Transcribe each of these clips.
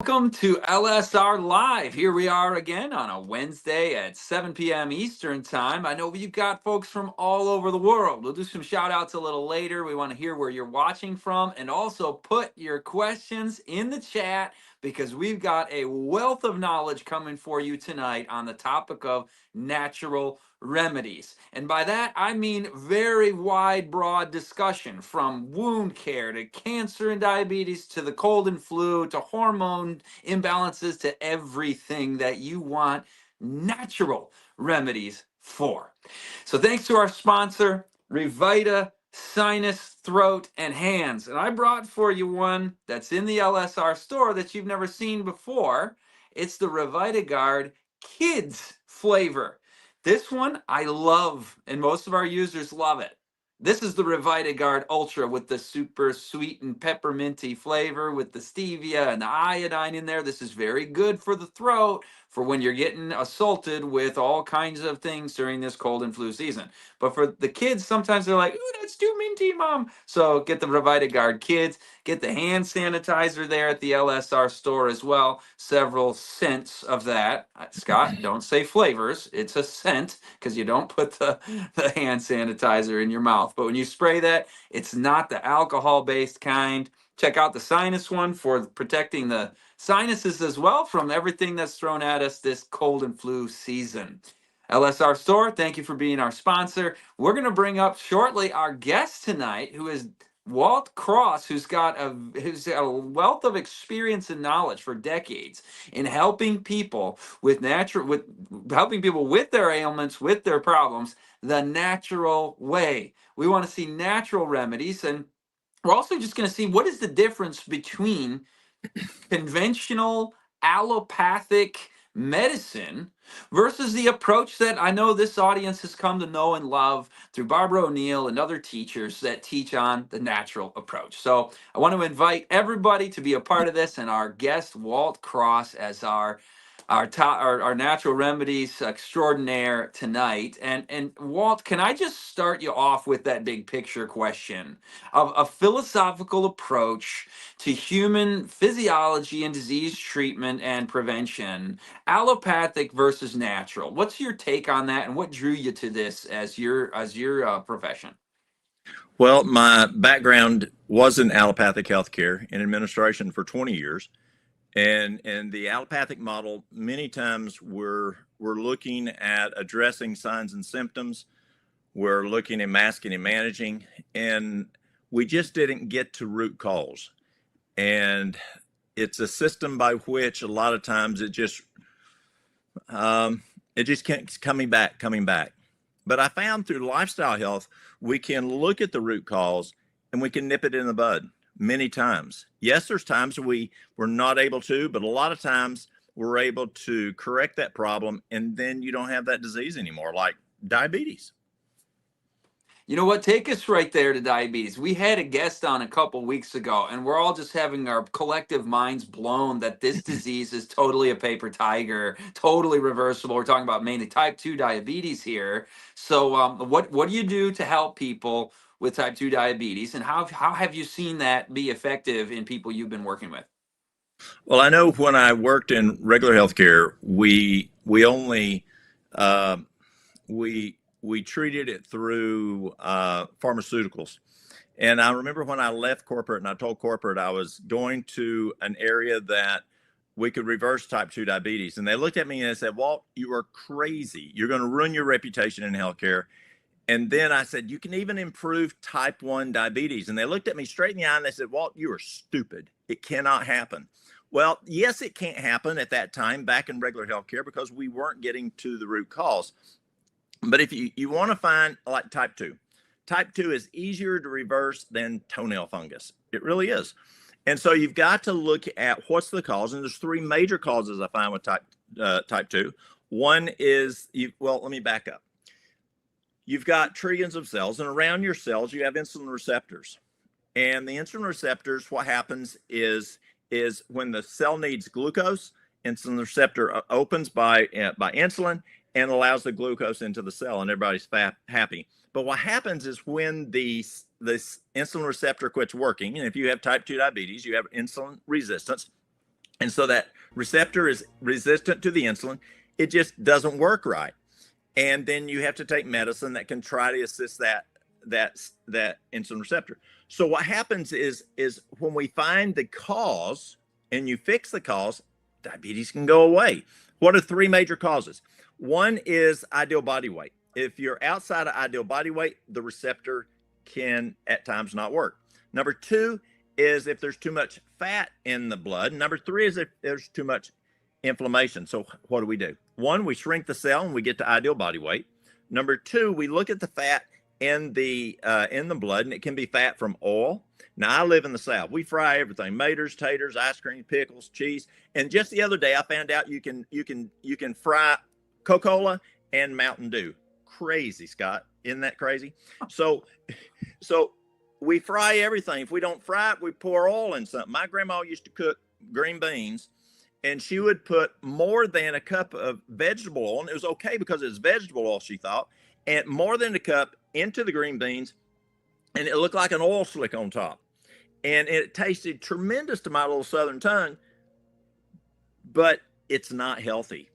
Welcome to LSR Live. Here we are again on a Wednesday at 7 p.m. Eastern Time. I know we've got folks from all over the world. We'll do some shout outs a little later. We want to hear where you're watching from and also put your questions in the chat because we've got a wealth of knowledge coming for you tonight on the topic of natural remedies. And by that, I mean very wide, broad discussion from wound care to cancer and diabetes to the cold and flu to hormone imbalances to everything that you want natural remedies for. So thanks to our sponsor, Revita Sinus, Throat, and Hands. And I brought for you one that's in the LSR store that you've never seen before. It's the Revita Guard Kids flavor. This one I love, and most of our users love it. This is the Revita Guard Ultra with the super sweet and pepperminty flavor with the stevia and the iodine in there. This is very good for the throat for when you're getting assaulted with all kinds of things during this cold and flu season. But for the kids, sometimes they're like, ooh, that's too minty, Mom. So get the Revita Guard Kids. Get the hand sanitizer there at the LSR store as well. Several scents of that. Scott, don't say flavors. It's a scent because you don't put the hand sanitizer in your mouth. But when you spray that, it's not the alcohol-based kind. Check out the sinus one for protecting the sinuses as well from everything that's thrown at us this cold and flu season. LSR Store, thank you for being our sponsor. We're going to bring up shortly our guest tonight, who is Walt Cross, who's got a wealth of experience and knowledge for decades in helping people with helping people with their ailments, with their problems, the natural way. We want to see natural remedies, and we're also just going to see what is the difference between conventional allopathic medicine versus the approach that I know this audience has come to know and love through Barbara O'Neill and other teachers that teach on the natural approach. So I want to invite everybody to be a part of this, and our guest Walt Cross as our natural remedies extraordinaire tonight. And Walt, can I just start you off with that big picture question of a philosophical approach to human physiology and disease treatment and prevention, allopathic versus natural? What's your take on that, and what drew you to this as your profession? Well, my background was in allopathic healthcare in administration for 20 years. And the allopathic model, many times we're looking at addressing signs and symptoms. We're looking at masking and managing, and we just didn't get to root cause. And it's a system by which a lot of times it just keeps coming back. But I found through lifestyle health, we can look at the root cause and we can nip it in the bud many times. Yes, there's times we're not able to, but a lot of times we're able to correct that problem, and then you don't have that disease anymore, like diabetes. You know what? Take us right there to diabetes. We had a guest on a couple weeks ago, and we're all just having our collective minds blown that this disease is totally a paper tiger, totally reversible. We're talking about mainly type 2 diabetes here. So what do you do to help people with type 2 diabetes, and how have you seen that be effective in people you've been working with? Well, I know when I worked in regular healthcare, we only we treated it through pharmaceuticals. And I remember when I left corporate and I told corporate I was going to an area that we could reverse type 2 diabetes. And they looked at me and they said, Walt, you are crazy. You're going to ruin your reputation in healthcare. And then I said, you can even improve type 1 diabetes. And they looked at me straight in the eye and they said, Walt, you are stupid. It cannot happen. Well, yes, it can't happen at that time back in regular healthcare because we weren't getting to the root cause. But if you want to find like type 2 is easier to reverse than toenail fungus. It really is. And so you've got to look at what's the cause. And there's three major causes I find with type 2. One is, well, let me back up. You've got trillions of cells, and around your cells, you have insulin receptors. And the insulin receptors, what happens is when the cell needs glucose, insulin receptor opens by insulin and allows the glucose into the cell, and everybody's happy. But what happens is when this insulin receptor quits working, and if you have type 2 diabetes, you have insulin resistance, And so that receptor is resistant to the insulin. It just doesn't work right. And then you have to take medicine that can try to assist that insulin receptor. So what happens is when we find the cause and you fix the cause, diabetes can go away. What are three major causes? One is ideal body weight. If you're outside of ideal body weight, the receptor can at times not work. Number two is if there's too much fat in the blood. Number three is if there's too much inflammation. So what do? One, we shrink the cell and we get to ideal body weight. Number two, we look at the fat in the blood, and it can be fat from oil. Now, I live in the South. We fry everything: maters, taters, ice cream, pickles, cheese. And just the other day, I found out you can fry Coca-Cola and Mountain Dew. Crazy, Scott. Isn't that crazy? So we fry everything. If we don't fry it, we pour oil in something. My grandma used to cook green beans, and she would put more than a cup of vegetable oil, and it was okay because it was vegetable oil, she thought, and more than a cup into the green beans, and it looked like an oil slick on top. And it tasted tremendous to my little southern tongue, but it's not healthy.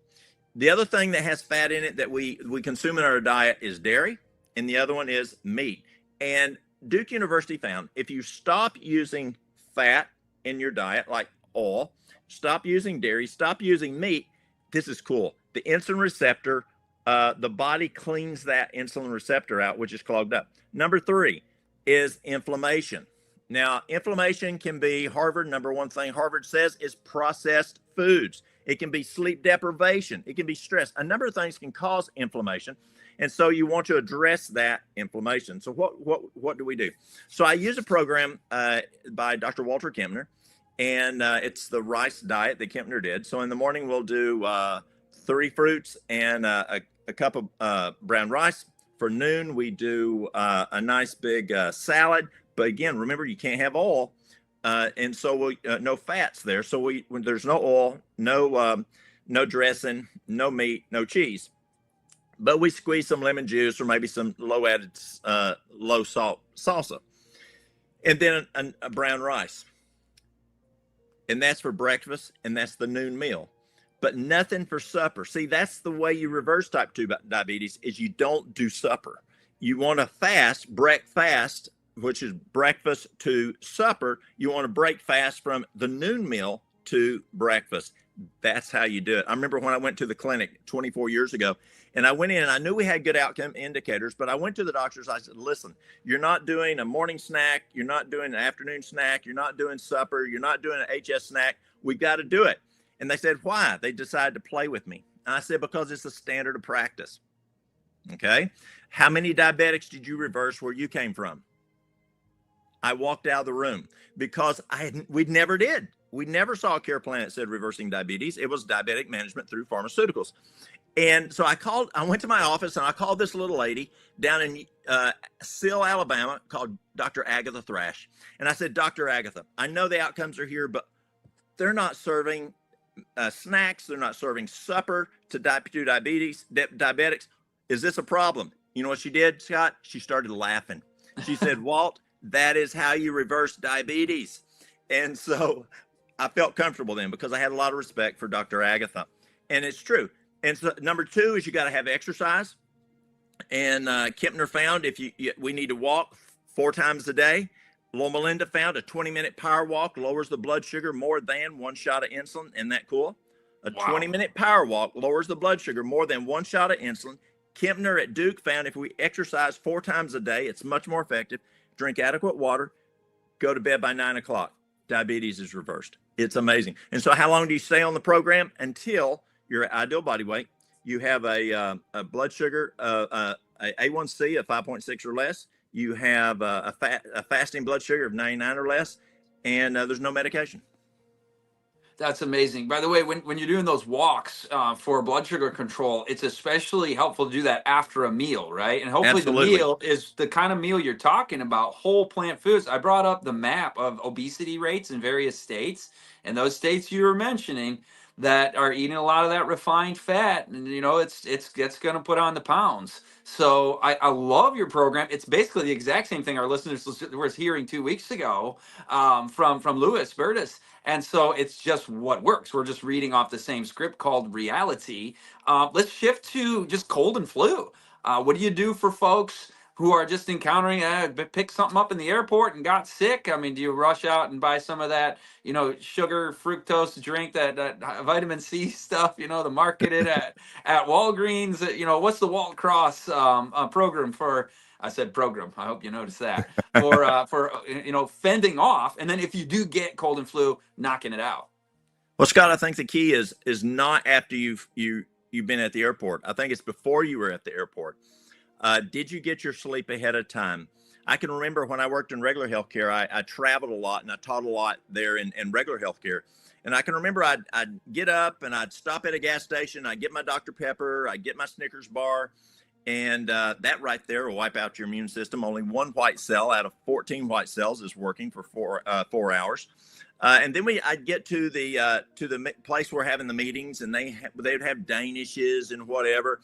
The other thing that has fat in it that we consume in our diet is dairy, and the other one is meat. And Duke University found if you stop using fat in your diet, like oil, stop using dairy, stop using meat, this is cool. The insulin receptor, the body cleans that insulin receptor out, which is clogged up. Number three is inflammation. Now, inflammation can be number one thing Harvard says is processed foods. It can be sleep deprivation. It can be stress. A number of things can cause inflammation. And so you want to address that inflammation. So what do we do? So I use a program by Dr. Walter Kempner, and it's the rice diet that Kempner did. So in the morning, we'll do 3 fruits and a cup of brown rice. For noon, we do a nice big salad. But again, remember, you can't have oil. And so no fats there. So when there's no oil, no dressing, no meat, no cheese. But we squeeze some lemon juice or maybe some low salt salsa. And then a brown rice. And that's for breakfast, and that's the noon meal. But nothing for supper. See, that's the way you reverse type 2 diabetes, is you don't do supper. You want to break fast, which is breakfast to supper. You want to break fast from the noon meal to breakfast. That's how you do it. I remember when I went to the clinic 24 years ago, and I went in and I knew we had good outcome indicators, but I went to the doctors. I said, listen, you're not doing a morning snack. You're not doing an afternoon snack. You're not doing supper. You're not doing an HS snack. We've got to do it. And they said, why? They decided to play with me. And I said, because it's a standard of practice. Okay. How many diabetics did you reverse where you came from? I walked out of the room because we never did. We never saw a care plan that said reversing diabetes. It was diabetic management through pharmaceuticals. And so I went to my office and I called this little lady down in Sill, Alabama, called Dr. Agatha Thrash. And I said, Dr. Agatha, I know the outcomes are here, but they're not serving snacks. They're not serving supper to diabetics. Is this a problem? You know what she did, Scott? She started laughing. She said, Walt, that is how you reverse diabetes. And so I felt comfortable then because I had a lot of respect for Dr. Agatha. And it's true. And so number 2 is you got to have exercise. And Kempner found we need to walk 4 times a day. Loma Linda found a 20-minute power walk lowers the blood sugar more than 1 shot of insulin. Isn't that cool? A 20-minute power walk lowers the blood sugar more than 1 shot of insulin. Kempner at Duke found if we exercise 4 times a day, it's much more effective. Drink adequate water, go to bed by 9 o'clock. Diabetes is reversed. It's amazing. And so how long do you stay on the program? Until you're at ideal body weight. You have a blood sugar, a A1C of 5.6 or less. You have a fasting blood sugar of 99 or less, and there's no medication. That's amazing. By the way, when you're doing those walks for blood sugar control, it's especially helpful to do that after a meal, right? And hopefully Absolutely. The meal is the kind of meal you're talking about, whole plant foods. I brought up the map of obesity rates in various states, and those states you were mentioning, that are eating a lot of that refined fat, and it's going to put on the pounds. So I love your program. It's basically the exact same thing our listeners were hearing 2 weeks ago, from Louis Burtis. And so it's just what works. We're just reading off the same script called reality. Let's shift to just cold and flu. What do you do for folks who are just encountering, pick something up in the airport and got sick? I mean, do you rush out and buy some of that, sugar fructose drink, that vitamin C stuff, the marketed at Walgreens? What's the Walt Cross program for? I said program. I hope you noticed that, for fending off, and then if you do get cold and flu, knocking it out. Well, Scott, I think the key is not after you've been at the airport. I think it's before you were at the airport. Did you get your sleep ahead of time? I can remember when I worked in regular healthcare, I traveled a lot and I taught a lot there in regular healthcare. And I can remember I'd get up and I'd stop at a gas station. I'd get my Dr. Pepper. I'd get my Snickers bar. And that right there will wipe out your immune system. Only one white cell out of 14 white cells is working for 4 hours. And then I'd get to the place we're having the meetings, and they'd have Danishes and whatever.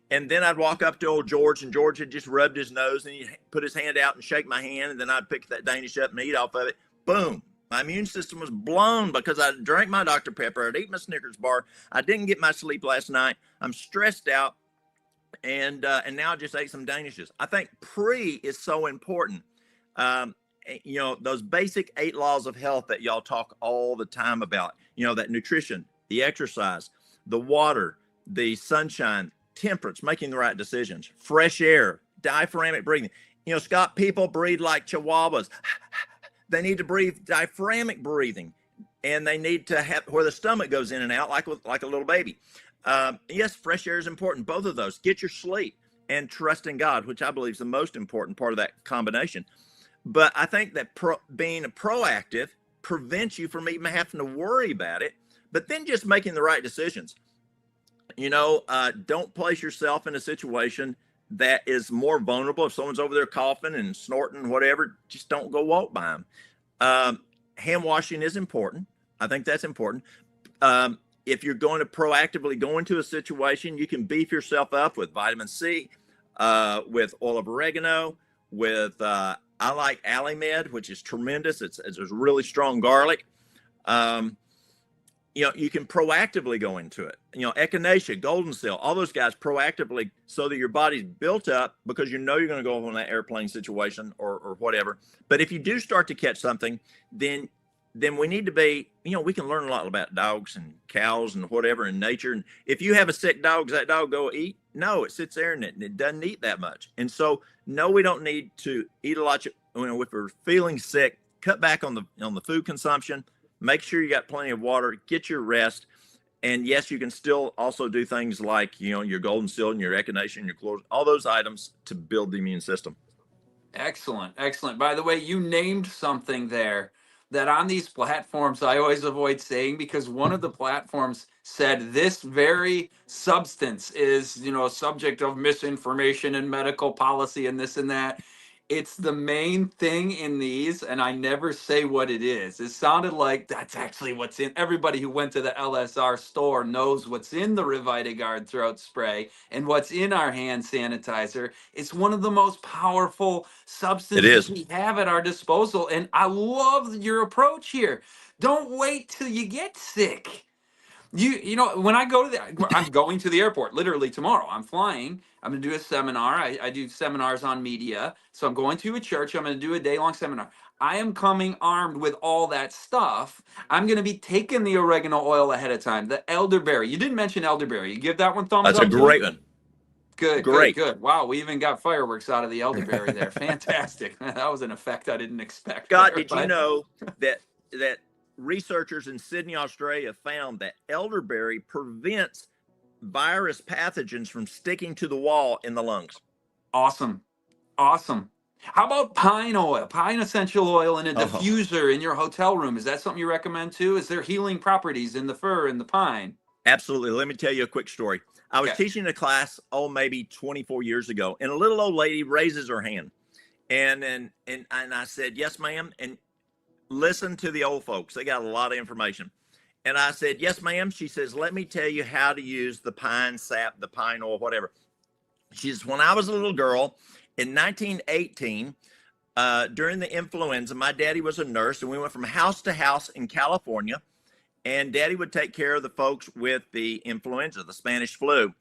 And then I'd walk up to old George, and George had just rubbed his nose, and he'd put his hand out and shake my hand, and then I'd pick that Danish up and eat off of it. Boom. My immune system was blown because I drank my Dr. Pepper. I'd eat my Snickers bar. I didn't get my sleep last night. I'm stressed out, and now I just ate some Danishes. I think pre is so important. Those basic 8 laws of health that y'all talk all the time about, that nutrition, the exercise, the water, the sunshine, temperance, making the right decisions, fresh air, diaphragmatic breathing. Scott, people breathe like chihuahuas. They need to breathe diaphragmatic breathing, and they need to have where the stomach goes in and out like a little baby. Yes, fresh air is important. Both of those. Get your sleep and trust in God, which I believe is the most important part of that combination. But I think that being proactive prevents you from even having to worry about it, but then just making the right decisions. Don't place yourself in a situation that is more vulnerable. If someone's over there coughing and snorting, whatever, just don't go walk by them. Hand washing is important. I think that's important. If you're going to proactively go into a situation, you can beef yourself up with vitamin C, with oil of oregano, with, I like AlliMed, which is tremendous. It's really strong garlic. You can proactively go into it. Echinacea, golden seal, all those guys proactively, so that your body's built up, because you're going to go on that airplane situation or whatever. But if you do start to catch something, then we need to be, we can learn a lot about dogs and cows and whatever in nature. And if you have a sick dog, does that dog go eat? No, it sits there and it doesn't eat that much. And so, no, we don't need to eat a lot. If we're feeling sick, cut back on the food consumption. Make sure you got plenty of water, get your rest. And yes, you can still also do things like, your golden seal and your echinacea and your chlorine, all those items to build the immune system. Excellent. Excellent. By the way, you named something there that on these platforms I always avoid saying, because one of the platforms said this very substance is, subject of misinformation and medical policy and this and that. It's the main thing in these, and I never say what it is. It sounded like that's actually what's in. Everybody who went to the LSR store knows what's in the Revitagard throat spray and what's in our hand sanitizer. It's one of the most powerful substances we have at our disposal, and I love your approach here. Don't wait till you get sick. When I'm going to the airport literally tomorrow. I'm flying. I'm going to do a seminar. I do seminars on media. So I'm going to a church. I'm going to do a day-long seminar. I am coming armed with all that stuff. I'm going to be taking the oregano oil ahead of time. The elderberry. You didn't mention elderberry. You give that one thumbs up? That's a great one. Good. Wow, we even got fireworks out of the elderberry there. Fantastic. That was an effect I didn't expect. Scott, did you know that researchers in Sydney, Australia found that elderberry prevents virus pathogens from sticking to the wall in the lungs? Awesome. How about pine essential oil in a diffuser in your hotel room? Is that something you recommend too? Is there healing properties in the fir and the pine? Absolutely. Let me tell you a quick story. I was teaching a class, maybe 24 years ago, and a little old lady raises her hand. And I said, "Yes, ma'am." And listen to the old folks. They got a lot of information. And I said, yes, ma'am. She says, let me tell you how to use the pine sap, the pine oil, whatever. She says, when I was a little girl in 1918, during the influenza, my daddy was a nurse, and we went from house to house in California, and daddy would take care of the folks with the influenza, the Spanish flu.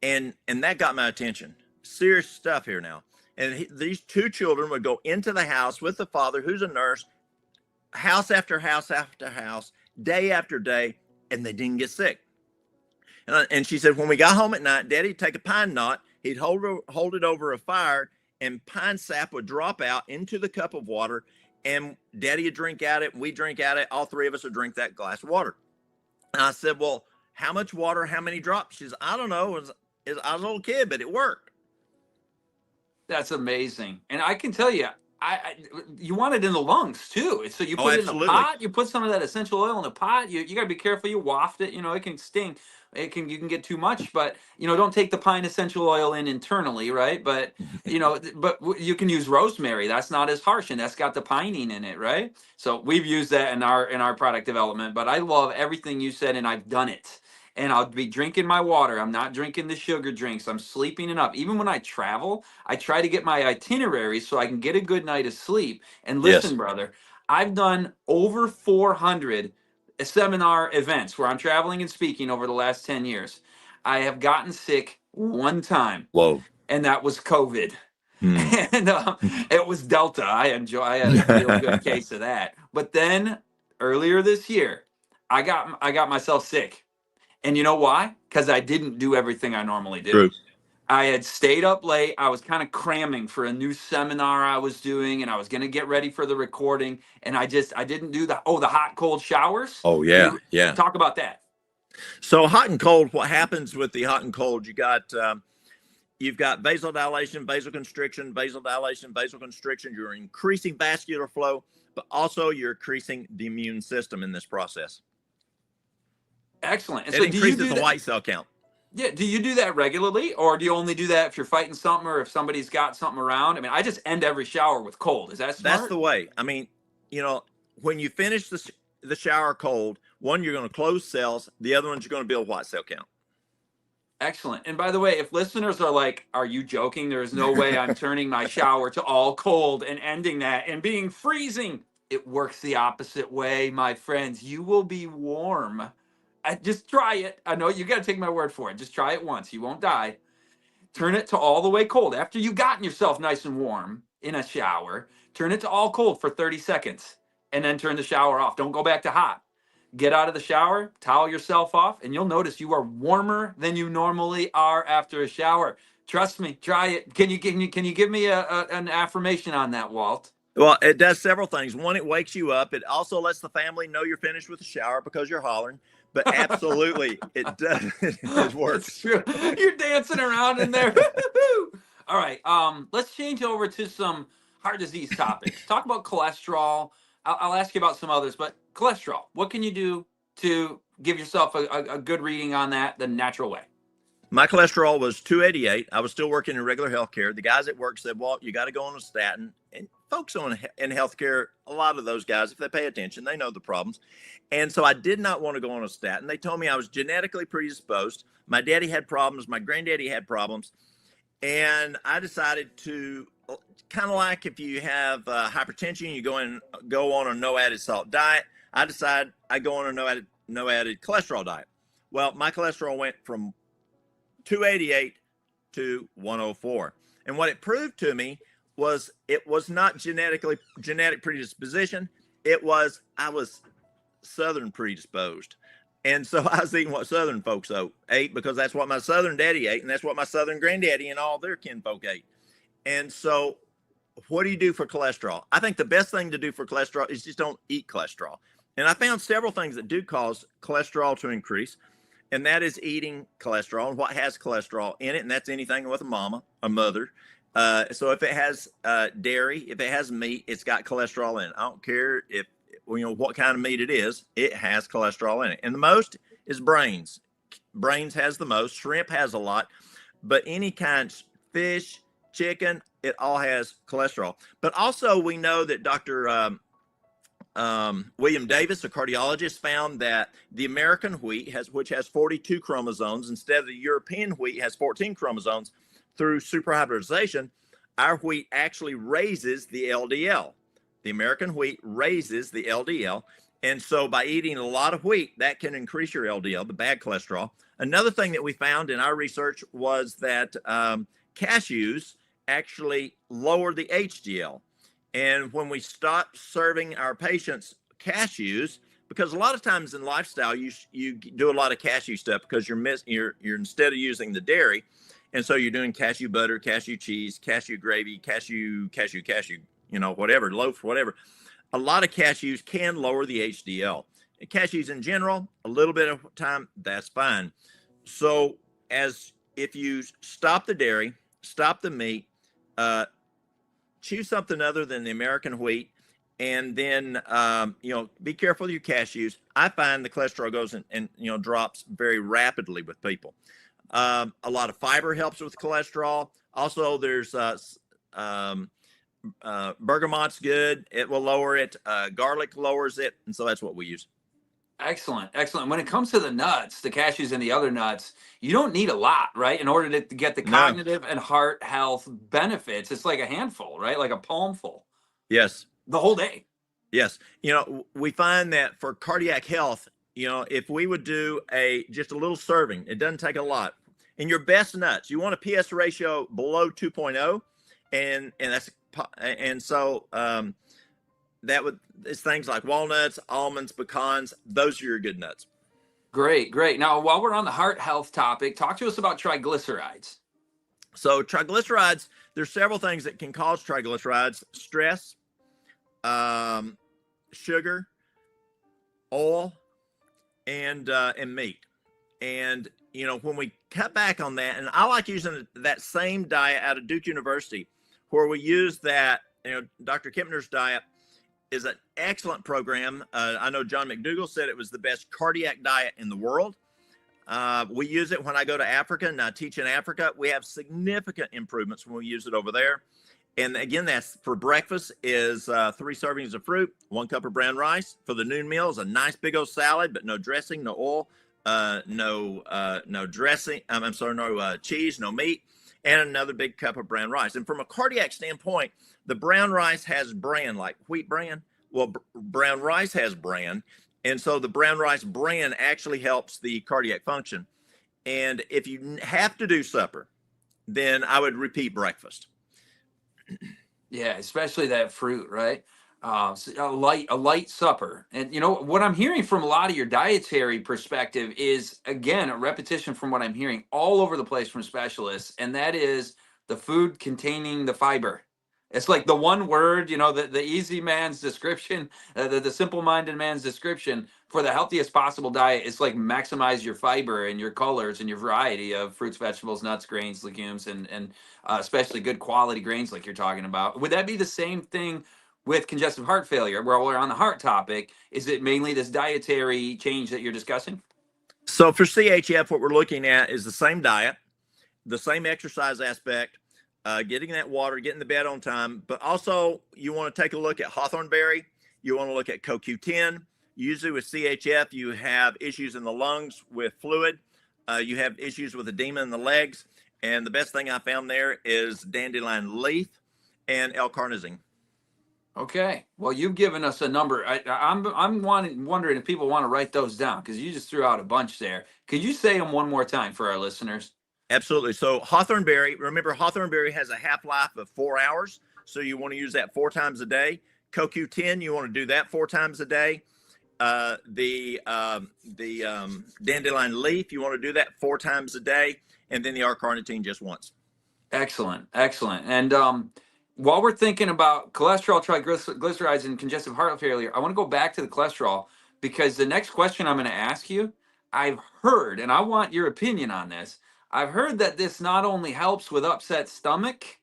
And that got my attention. Serious stuff here now. And these two children would go into the house with the father, who's a nurse, house after house after house, day after day, and they didn't get sick. And she said, when we got home at night, daddy'd take a pine knot, he'd hold it over a fire, and pine sap would drop out into the cup of water, and daddy would drink out it, we drink out it, all three of us would drink that glass of water. And I said, well, how much water, how many drops? She says, I don't know. I was a little kid, but it worked. That's amazing. And I can tell you, you want it in the lungs too. So you put it in the pot, you put some of that essential oil in the pot. You got to be careful. You waft it, it can sting. You can get too much, but don't take the pine essential oil in internally, right? But but you can use rosemary. That's not as harsh, and that's got the pinene in it, right? So we've used that in our product development. But I love everything you said, and I've done it. And I'll be drinking my water. I'm not drinking the sugar drinks. I'm sleeping enough. Even when I travel, I try to get my itinerary so I can get a good night of sleep. And listen, brother, I've done over 400 seminar events where I'm traveling and speaking over the last 10 years. I have gotten sick one time. Whoa. And that was COVID. And it was Delta. I had a real good case of that. But then earlier this year, I got myself sick. And you know why? Because I didn't do everything I normally do. True. I had stayed up late. I was kind of cramming for a new seminar I was doing, and I was going to get ready for the recording. And I didn't do the hot, cold showers. Oh, yeah. Yeah. Talk about that. So hot and cold, what happens with the hot and cold, you've got vasodilation, vasoconstriction. You're increasing vascular flow, but also you're increasing the immune system in this process. Excellent. And it so increases the white cell count. Yeah. Do you do that regularly, or do you only do that if you're fighting something or if somebody's got something around? I mean, I just end every shower with cold. Is that smart? That's the way. I mean, when you finish the shower cold, one, you're going to close cells. The other one's you're going to build white cell count. Excellent. And by the way, if listeners are like, are you joking? There is no way I'm turning my shower to all cold and ending that and being freezing. It works the opposite way, my friends. You will be warm. Just try it. I know you got to take my word for it. Just try it once. You won't die. Turn it to all the way cold. After you've gotten yourself nice and warm in a shower, turn it to all cold for 30 seconds and then turn the shower off. Don't go back to hot. Get out of the shower, towel yourself off, and you'll notice you are warmer than you normally are after a shower. Trust me, try it. Can you give me an affirmation on that, Walt? Well, it does several things. One, it wakes you up. It also lets the family know you're finished with the shower because you're hollering. But absolutely, it does. It works. It's true. You're dancing around in there. All right. Let's change over to some heart disease topics. Talk about cholesterol. I'll ask you about some others, but cholesterol. What can you do to give yourself a good reading on that the natural way? My cholesterol was 288. I was still working in regular healthcare. The guys at work said, "Walt, you got to go on a statin." And folks in healthcare, a lot of those guys, if they pay attention, they know the problems. And so I did not want to go on a statin. They told me I was genetically predisposed. My daddy had problems. My granddaddy had problems. And I decided to, kind of like if you have hypertension, you go on a no added salt diet. I decided I go on a no added cholesterol diet. Well, my cholesterol went from 288 to 104. And what it proved to me was it was not genetic predisposition. I was Southern predisposed. And so I was eating what Southern folks ate because that's what my Southern daddy ate. And that's what my Southern granddaddy and all their kinfolk ate. And so what do you do for cholesterol? I think the best thing to do for cholesterol is just don't eat cholesterol. And I found several things that do cause cholesterol to increase. And that is eating cholesterol and what has cholesterol in it. And that's anything with a mother. So if it has dairy, if it has meat, it's got cholesterol in it. I don't care if, what kind of meat it is, it has cholesterol in it. And the most is brains. Brains has the most. Shrimp has a lot. But any kind, fish, chicken, it all has cholesterol. But also we know that Dr. William Davis, a cardiologist, found that the American wheat, which has 42 chromosomes, instead of the European wheat has 14 chromosomes, through superhybridization, our wheat actually raises the LDL. The American wheat raises the LDL. And so by eating a lot of wheat, that can increase your LDL, the bad cholesterol. Another thing that we found in our research was that cashews actually lower the HDL. And when we stop serving our patients cashews, because a lot of times in lifestyle, you do a lot of cashew stuff because you're instead of using the dairy, and so you're doing cashew butter, cashew cheese, cashew gravy, cashew, whatever, loaf, whatever. A lot of cashews can lower the HDL. And cashews in general, a little bit of time, that's fine. So if you stop the dairy, stop the meat, choose something other than the American wheat, and then be careful with your cashews. I find the cholesterol goes and drops very rapidly with people. A lot of fiber helps with cholesterol. Also, there's bergamot's good. It will lower it. Garlic lowers it, and so that's what we use. Excellent. When it comes to the nuts, the cashews and the other nuts, you don't need a lot, right? In order to get the cognitive and heart health benefits, it's like a handful, right? Like a palmful. Yes. The whole day. Yes. We find that for cardiac health, if we would do just a little serving, it doesn't take a lot. In your best nuts, you want a PS ratio below 2.0, it's things like walnuts, almonds, pecans. Those are your good nuts. Great. Now, while we're on the heart health topic, talk to us about triglycerides. So triglycerides, there's several things that can cause triglycerides: stress, sugar, oil, and meat. And when we cut back on that, and I like using that same diet out of Duke University, where we use that. Dr. Kempner's diet is an excellent program. I know John McDougall said it was the best cardiac diet in the world. We use it when I go to Africa and I teach in Africa. We have significant improvements when we use it over there. And again, that's for breakfast is 3 servings of fruit, 1 cup of brown rice. For the noon meal is a nice big old salad, but no dressing, no oil, no dressing. No cheese, no meat, and another big cup of brown rice. And from a cardiac standpoint, the brown rice has bran, like wheat bran. Well, brown rice has bran. And so the brown rice bran actually helps the cardiac function. And if you have to do supper, then I would repeat breakfast. Yeah, especially that fruit, right? A light supper. And what I'm hearing from a lot of your dietary perspective is, again, a repetition from what I'm hearing all over the place from specialists, and that is the food containing the fiber. It's like the one word, the easy man's description, the simple-minded man's description for the healthiest possible diet is like maximize your fiber and your colors and your variety of fruits, vegetables, nuts, grains, legumes, and especially good quality grains like you're talking about. Would that be the same thing with congestive heart failure, where we're on the heart topic? Is it mainly this dietary change that you're discussing? So for CHF, what we're looking at is the same diet, the same exercise aspect, getting that water, getting the bed on time, but also you want to take a look at hawthorn berry. You want to look at CoQ10. Usually with CHF, you have issues in the lungs with fluid. You have issues with edema in the legs. And the best thing I found there is dandelion leaf and L-carnosine. Okay. Well, you've given us a number. I'm wondering if people want to write those down, because you just threw out a bunch there. Could you say them one more time for our listeners? Absolutely. So hawthorn berry, remember hawthorn berry has a half-life of 4 hours. So you want to use that 4 times a day. CoQ10, you want to do that 4 times a day. The dandelion leaf, you want to do that 4 times a day. And then the R-carnitine just once. Excellent. And while we're thinking about cholesterol, triglycerides, and congestive heart failure, I want to go back to the cholesterol, because the next question I'm going to ask you, I've heard, and I want your opinion on this, I've heard that this not only helps with upset stomach,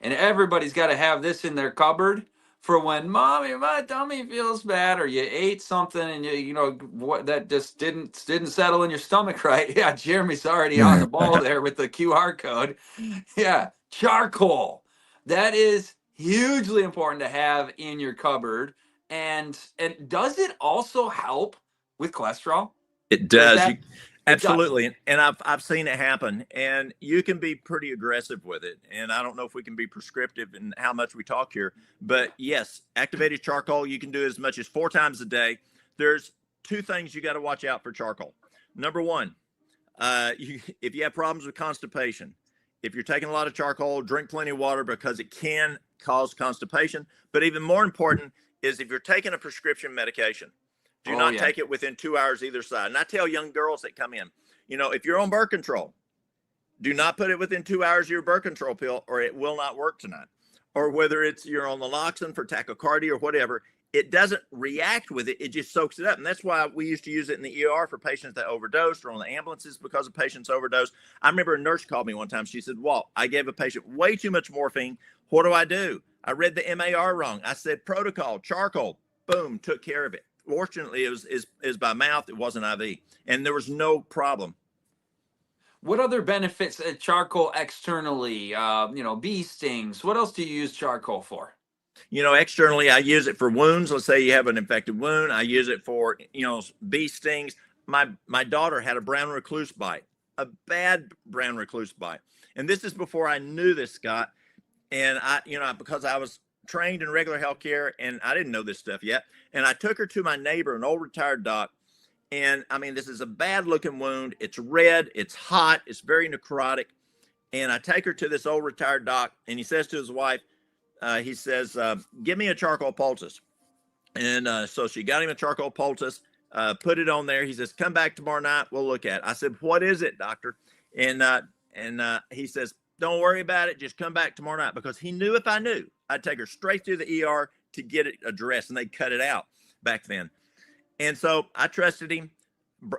and everybody's got to have this in their cupboard for when mommy, my tummy feels bad, or you ate something and what that just didn't settle in your stomach right. Yeah, Jeremy's already on the ball there with the QR code. Yeah, charcoal. That is hugely important to have in your cupboard. And does it also help with cholesterol? It Or is does. that it does? Absolutely. And I've seen it happen, and you can be pretty aggressive with it. And I don't know if we can be prescriptive in how much we talk here, but yes, activated charcoal, you can do as much as 4 times a day. There's two things you got to watch out for charcoal. Number one, if you have problems with constipation, if you're taking a lot of charcoal, drink plenty of water because it can cause constipation. But even more important is if you're taking a prescription medication, do Oh not yeah. take it within 2 hours either side. And I tell young girls that come in, if you're on birth control, do not put it within 2 hours of your birth control pill, or it will not work tonight. Or whether you're on naloxone for tachycardia or whatever, it doesn't react with it. It just soaks it up. And that's why we used to use it in the ER for patients that overdosed, or on the ambulances because of patients overdose. I remember a nurse called me one time. She said, Walt, I gave a patient way too much morphine. What do? I read the MAR wrong. I said protocol, charcoal, boom, took care of it. Fortunately, it was by mouth. It wasn't IV, and there was no problem. What other benefits charcoal externally? Bee stings. What else do you use charcoal for? Externally, I use it for wounds. Let's say you have an infected wound. I use it for, bee stings. My daughter had a brown recluse bite, a bad brown recluse bite. And this is before I knew this, Scott. And because I was trained in regular healthcare and I didn't know this stuff yet. And I took her to my neighbor, an old retired doc. And I mean, this is a bad looking wound. It's red, it's hot, it's very necrotic. And I take her to this old retired doc, and he says to his wife, he says, give me a charcoal poultice. And so she got him a charcoal poultice, put it on there. He says, come back tomorrow night, we'll look at it. I said, what is it, doctor? And he says, don't worry about it. Just come back tomorrow night, because he knew if I knew, I'd take her straight to the ER to get it addressed, and they cut it out back then. And so I trusted him,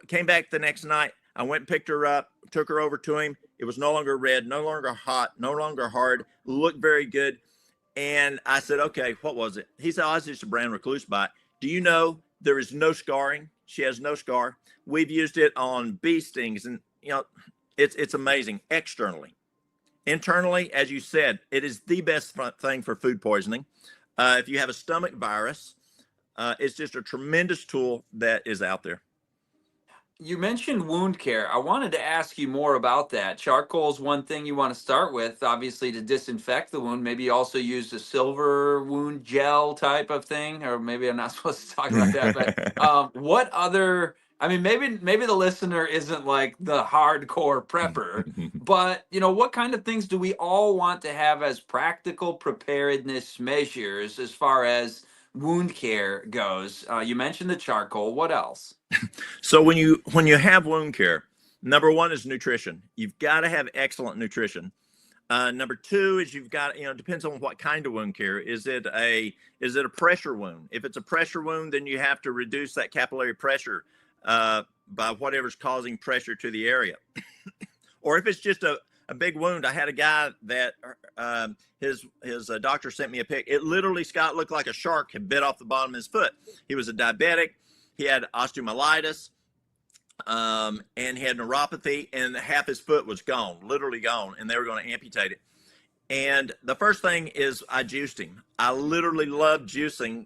came back the next night. I went and picked her up, took her over to him. It was no longer red, no longer hot, no longer hard, looked very good. And I said, okay, what was it? He said, oh, it's just a brown recluse bite. Do you know there is no scarring? She has no scar. We've used it on bee stings, and it's amazing externally. Internally, as you said, it is the best thing for food poisoning. If you have a stomach virus, it's just a tremendous tool that is out there. You mentioned wound care. I wanted to ask you more about that. Charcoal is one thing you want to start with, obviously, to disinfect the wound. Maybe you also use a silver wound gel type of thing, or maybe I'm not supposed to talk about that. But what other? I mean, maybe the listener isn't like the hardcore prepper, but what kind of things do we all want to have as practical preparedness measures as far as wound care goes? You mentioned the charcoal. What else? So when you have wound care, number one is nutrition. You've got to have excellent nutrition. Number two is you've got, it depends on what kind of wound care. Is it a pressure wound? If it's a pressure wound, then you have to reduce that capillary pressure by whatever's causing pressure to the area. Or if it's just a big wound. I had a guy that his doctor sent me a pic. It literally, Scott, looked like a shark had bit off the bottom of his foot. He was a diabetic. He had osteomyelitis, and he had neuropathy, and half his foot was gone, literally gone, and they were going to amputate it. And the first thing is I juiced him. I literally love juicing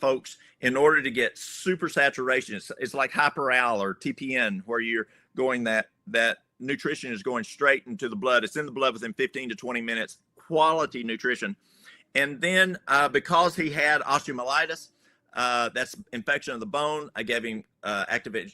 folks in order to get super saturation. It's like Hyperal or TPN, where you're going that nutrition is going straight into the blood. It's in the blood within 15 to 20 minutes, quality nutrition. And then because he had osteomyelitis, that's infection of the bone, I gave him AlliMed.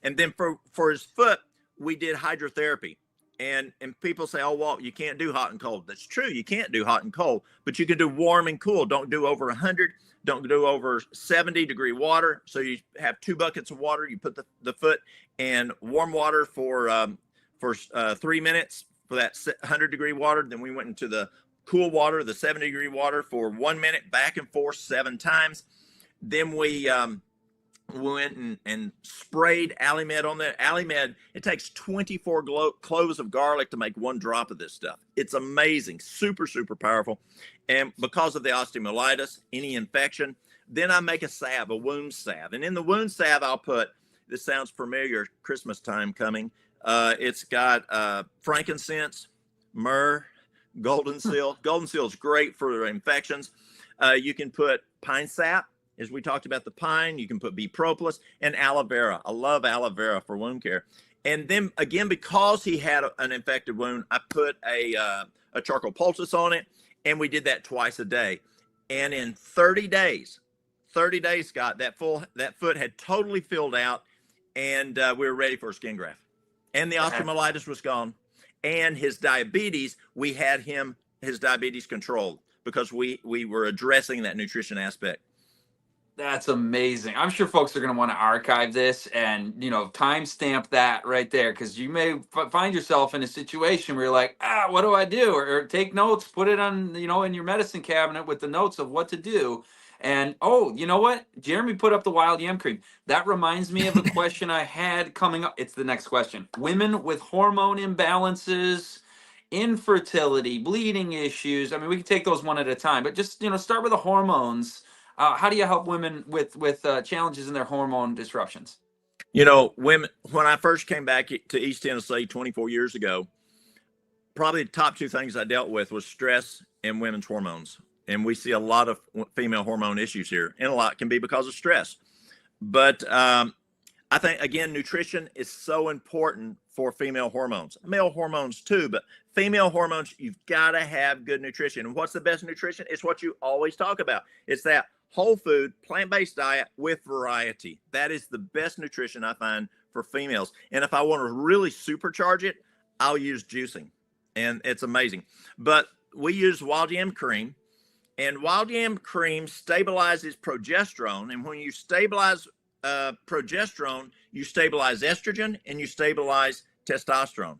And then for his foot, we did hydrotherapy. And people say, oh, Walt, you can't do hot and cold. That's true. You can't do hot and cold, but you can do warm and cool. Don't do over 100. Don't do over 70-degree water. So you have 2 buckets of water. You put the foot in warm water for 3 minutes for that 100-degree water. Then we went into the cool water, the 70-degree water, for 1 minute, back and forth 7 times. Then we went and sprayed AlliMed on there. AlliMed, it takes 24 cloves of garlic to make 1 drop of this stuff. It's amazing, super, super powerful. And because of the osteomyelitis, any infection, then I make a salve, a wound salve. And in the wound salve, I'll put, this sounds familiar, Christmas time coming. It's got frankincense, myrrh, golden seal. Golden seal is great for infections. You can put pine sap, as we talked about the pine. You can put bee propolis and aloe vera. I love aloe vera for wound care. And then again, because he had an infected wound, I put a charcoal poultice on it, and we did that twice a day. And in 30 days, Scott, that foot had totally filled out, and we were ready for a skin graft. And the osteomyelitis was gone. And his diabetes, we had his diabetes controlled because we were addressing that nutrition aspect. That's amazing. I'm sure folks are going to want to archive this and, timestamp that right there, because you may find yourself in a situation where you're like, what do I do? Or take notes, put it on, in your medicine cabinet with the notes of what to do. And, you know what? Jeremy put up the wild yam cream. That reminds me of a question I had coming up. It's the next question. Women with hormone imbalances, infertility, bleeding issues. I mean, we can take those one at a time, but just, start with the hormones. How do you help women with challenges in their hormone disruptions? Women, when I first came back to East Tennessee 24 years ago, probably the top two things I dealt with was stress and women's hormones. And we see a lot of female hormone issues here, and a lot can be because of stress. But I think, again, nutrition is so important for female hormones, male hormones too, but female hormones, you've got to have good nutrition. And what's the best nutrition? It's what you always talk about. It's that whole food, plant-based diet with variety. That is the best nutrition I find for females. And if I want to really supercharge it, I'll use juicing, and it's amazing. But we use wild yam cream, and wild yam cream stabilizes progesterone. And when you stabilize progesterone, you stabilize estrogen and you stabilize testosterone.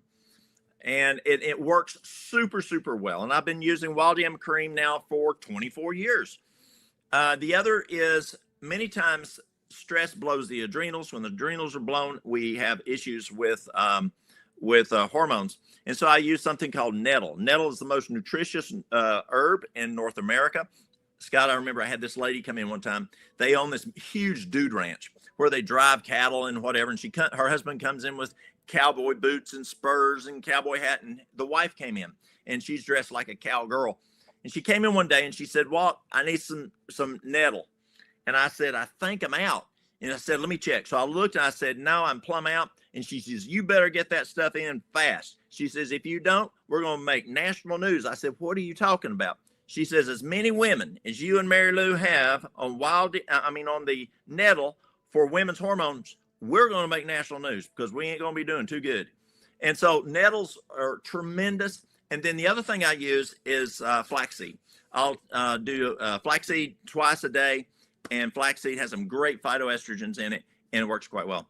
And it works super, super well. And I've been using wild yam cream now for 24 years. The other is, many times stress blows the adrenals. When the adrenals are blown, we have issues with hormones. And so I use something called nettle. Nettle is the most nutritious herb in North America. Scott, I remember I had this lady come in one time. They own this huge dude ranch where they drive cattle and whatever. And her husband comes in with cowboy boots and spurs and cowboy hat. And the wife came in, and she's dressed like a cowgirl. And she came in one day and she said, "Walt, I need some nettle." And I said, "I think I'm out." And I said, "Let me check." So I looked and I said, "No, I'm plumb out." And she says, "You better get that stuff in fast." She says, "If you don't, we're going to make national news." I said, "What are you talking about?" She says, "As many women as you and Mary Lou have on on the nettle for women's hormones, we're going to make national news because we ain't going to be doing too good." And so nettles are tremendous. And then the other thing I use is flaxseed. I'll do flaxseed twice a day, and flaxseed has some great phytoestrogens in it, and it works quite well.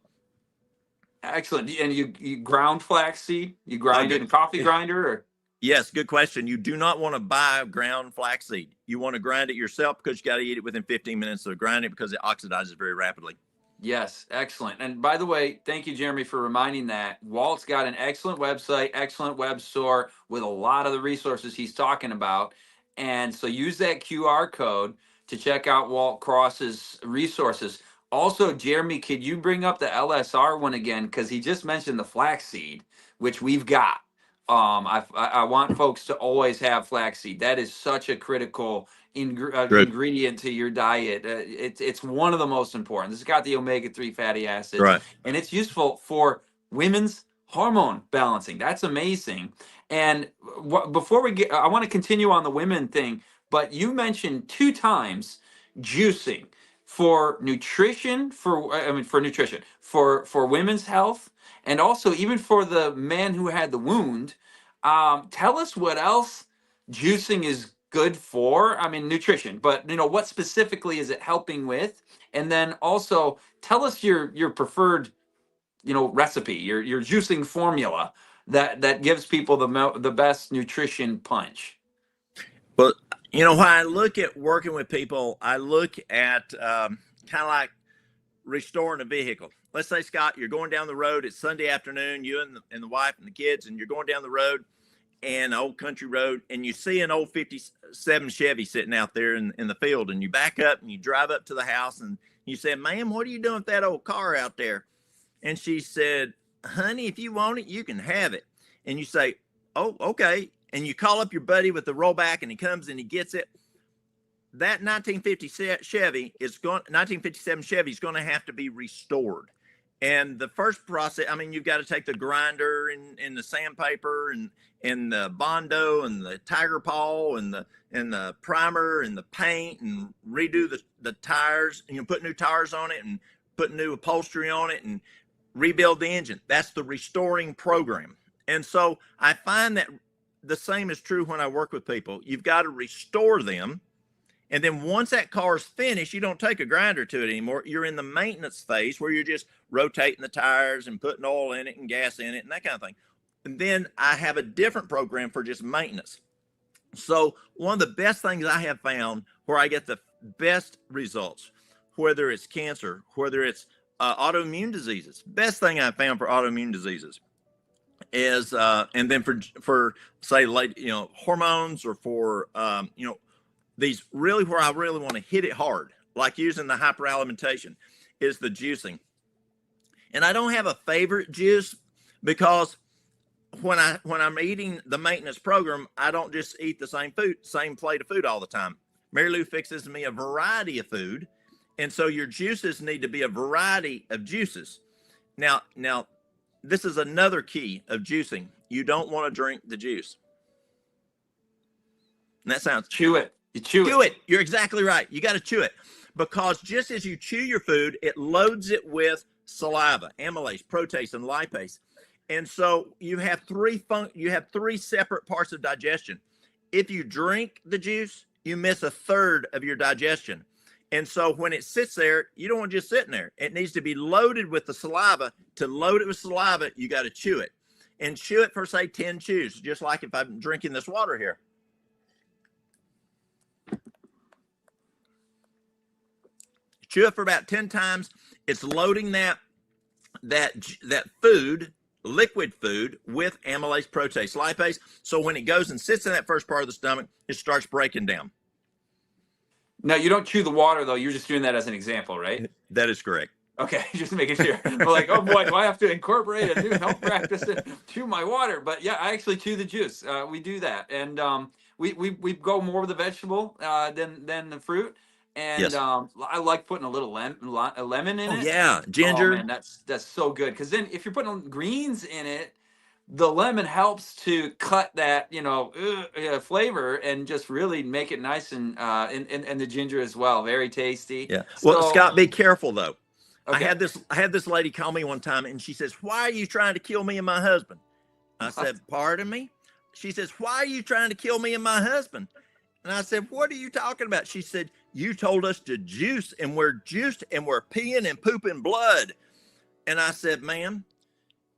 Excellent. And you ground flaxseed? You grind it in a coffee grinder? Or? Yes, good question. You do not want to buy ground flaxseed. You want to grind it yourself because you got to eat it within 15 minutes. So grind it because it oxidizes very rapidly. Yes, excellent. And by the way, thank you, Jeremy, for reminding that. Walt's got an excellent website, excellent web store with a lot of the resources he's talking about. And so use that QR code to check out Walt Cross's resources. Also, Jeremy, could you bring up the LSR one again? Because he just mentioned the flaxseed, which we've got. I want folks to always have flaxseed. That is such a critical ingredient to your diet. It's one of the most important. It's got the omega-3 fatty acids, right, and it's useful for women's hormone balancing. That's amazing. And before we get, I want to continue on the women thing, but you mentioned 2 times juicing for nutrition, for nutrition, for women's health, and also even for the man who had the wound. Tell us what else juicing is good for. I mean, nutrition, but what specifically is it helping with? And then also tell us your preferred recipe, your juicing formula that gives people the best nutrition punch. Well, when I look at working with people, I look at kind of like restoring a vehicle. Let's say, Scott, you're going down the road. It's Sunday afternoon, you and the wife and the kids, and you're going down the road, and an old country road, and you see an old 57 Chevy sitting out there in the field, and you back up and you drive up to the house, and you say, "Ma'am, what are you doing with that old car out there?" And she said, "Honey, if you want it, you can have it." And you say, "Oh, okay." And you call up your buddy with the rollback, and he comes and he gets it. that 1957 Chevy is going to have to be restored. And the first process, I mean, you've got to take the grinder and the sandpaper and the Bondo and the Tiger Paw and the primer and the paint and redo the tires, and you put new tires on it and put new upholstery on it and rebuild the engine. That's the restoring program. And so I find that the same is true when I work with people. You've got to restore them. And then once that car is finished, you don't take a grinder to it anymore. You're in the maintenance phase where you're just rotating the tires and putting oil in it and gas in it and that kind of thing. And then I have a different program for just maintenance. So one of the best things I have found where I get the best results, whether it's cancer, whether it's autoimmune diseases, best thing I found for autoimmune diseases is, and then for say, like, hormones, or for, these really where I really want to hit it hard, like using the hyperalimentation, is the juicing. And I don't have a favorite juice, because when I'm eating the maintenance program, I don't just eat the same plate of food all the time. Mary Lou fixes me a variety of food. And so your juices need to be a variety of juices. Now, this is another key of juicing. You don't want to drink the juice. And that sounds... Chew it. You chew it. You're exactly right. You got to chew it, because just as you chew your food, it loads it with saliva, amylase, protease, and lipase. And so you have three separate parts of digestion. If you drink the juice, you miss a third of your digestion. And so when it sits there, you don't want it just sitting there. It needs to be loaded with the saliva. To load it with saliva, you got to chew it, and chew it for, say, 10 chews, just like if I'm drinking this water here. Chew it for about 10 times. It's loading that food, liquid food, with amylase, protease, lipase. So when it goes and sits in that first part of the stomach, it starts breaking down. Now, you don't chew the water, though. You're just doing that as an example, right? That is correct. Okay, just making sure. We're like, oh boy, do I have to incorporate a new health practice and chew my water? But yeah, I actually chew the juice. We do that, and we go more with the vegetable than the fruit. And yes. I like putting a little lemon in it. Yeah, ginger. Oh, man, that's so good. Because then if you're putting greens in it, the lemon helps to cut that flavor and just really make it nice, and the ginger as well. Very tasty. Yeah. Well, so, Scott, be careful though. Okay. I had this lady call me one time, and she says, "Why are you trying to kill me and my husband?" I said, "Pardon me?" She says, "Why are you trying to kill me and my husband?" And I said, "What are you talking about?" She said, "You told us to juice, and we're juiced, and we're peeing and pooping blood." And I said, "Ma'am,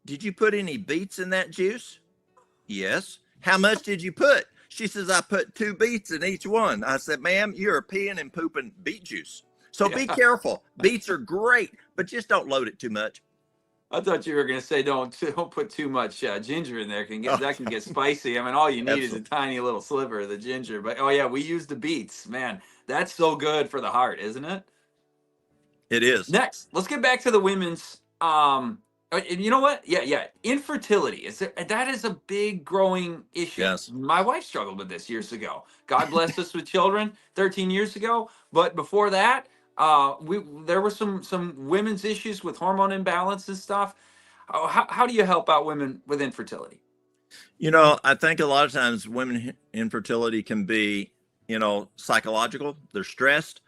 did you put any beets in that juice?" "Yes." "How much did you put?" She says, "I put 2 beets in each one." I said, "Ma'am, you're peeing and pooping beet juice. So be careful. Beets are great, but just don't load it too much." I thought you were going to say don't put too much ginger in there. That can get spicy. I mean, all you need is a tiny little sliver of the ginger. But oh yeah, we use the beets. Man, that's so good for the heart, isn't it? It is. Next, let's get back to the women's. You know what? Yeah. Infertility that is a big growing issue. Yes. My wife struggled with this years ago. God blessed us with children 13 years ago. But before that, there were some women's issues with hormone imbalance and stuff. How do you help out women with infertility? I think a lot of times women infertility can be, psychological. They're stressed,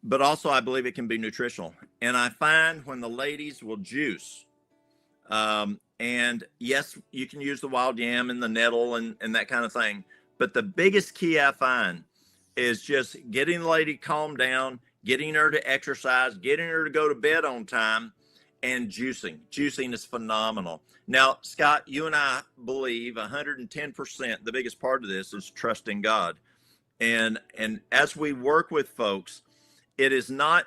but also I believe it can be nutritional. And I find when the ladies will juice, and yes, you can use the wild yam and the nettle and that kind of thing. But the biggest key I find is just getting the lady calmed down, getting her to exercise, getting her to go to bed on time, and juicing. Juicing is phenomenal. Now, Scott, you and I believe 110%, the biggest part of this is trusting God. And as we work with folks, it is not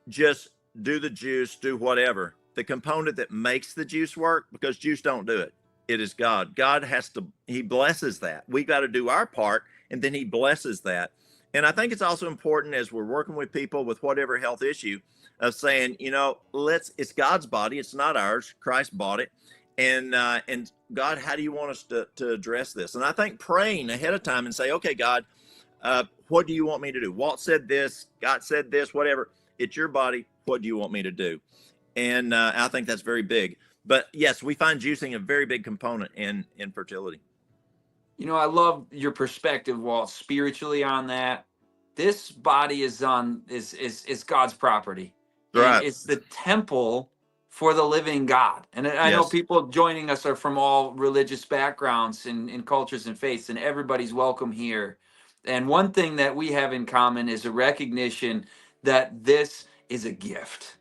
just do the juice, do whatever. The component that makes the juice work, because juice don't do it, it is God. God he blesses that. We got to do our part, and then he blesses that. And I think it's also important as we're working with people with whatever health issue of saying, it's God's body. It's not ours. Christ bought it. And God, how do you want us to address this? And I think praying ahead of time and say, okay, God, What do you want me to do? Walt said this, God said this, whatever. It's your body. What do you want me to do? And I think that's very big. But yes, we find juicing a very big component in fertility. You know, I love your perspective, Walt, spiritually on that. This body is God's property, and Right. it's the temple for the living God. And I know Yes. people joining us are from all religious backgrounds and cultures and faiths, and everybody's welcome here. And one thing that we have in common is a recognition that this is a gift.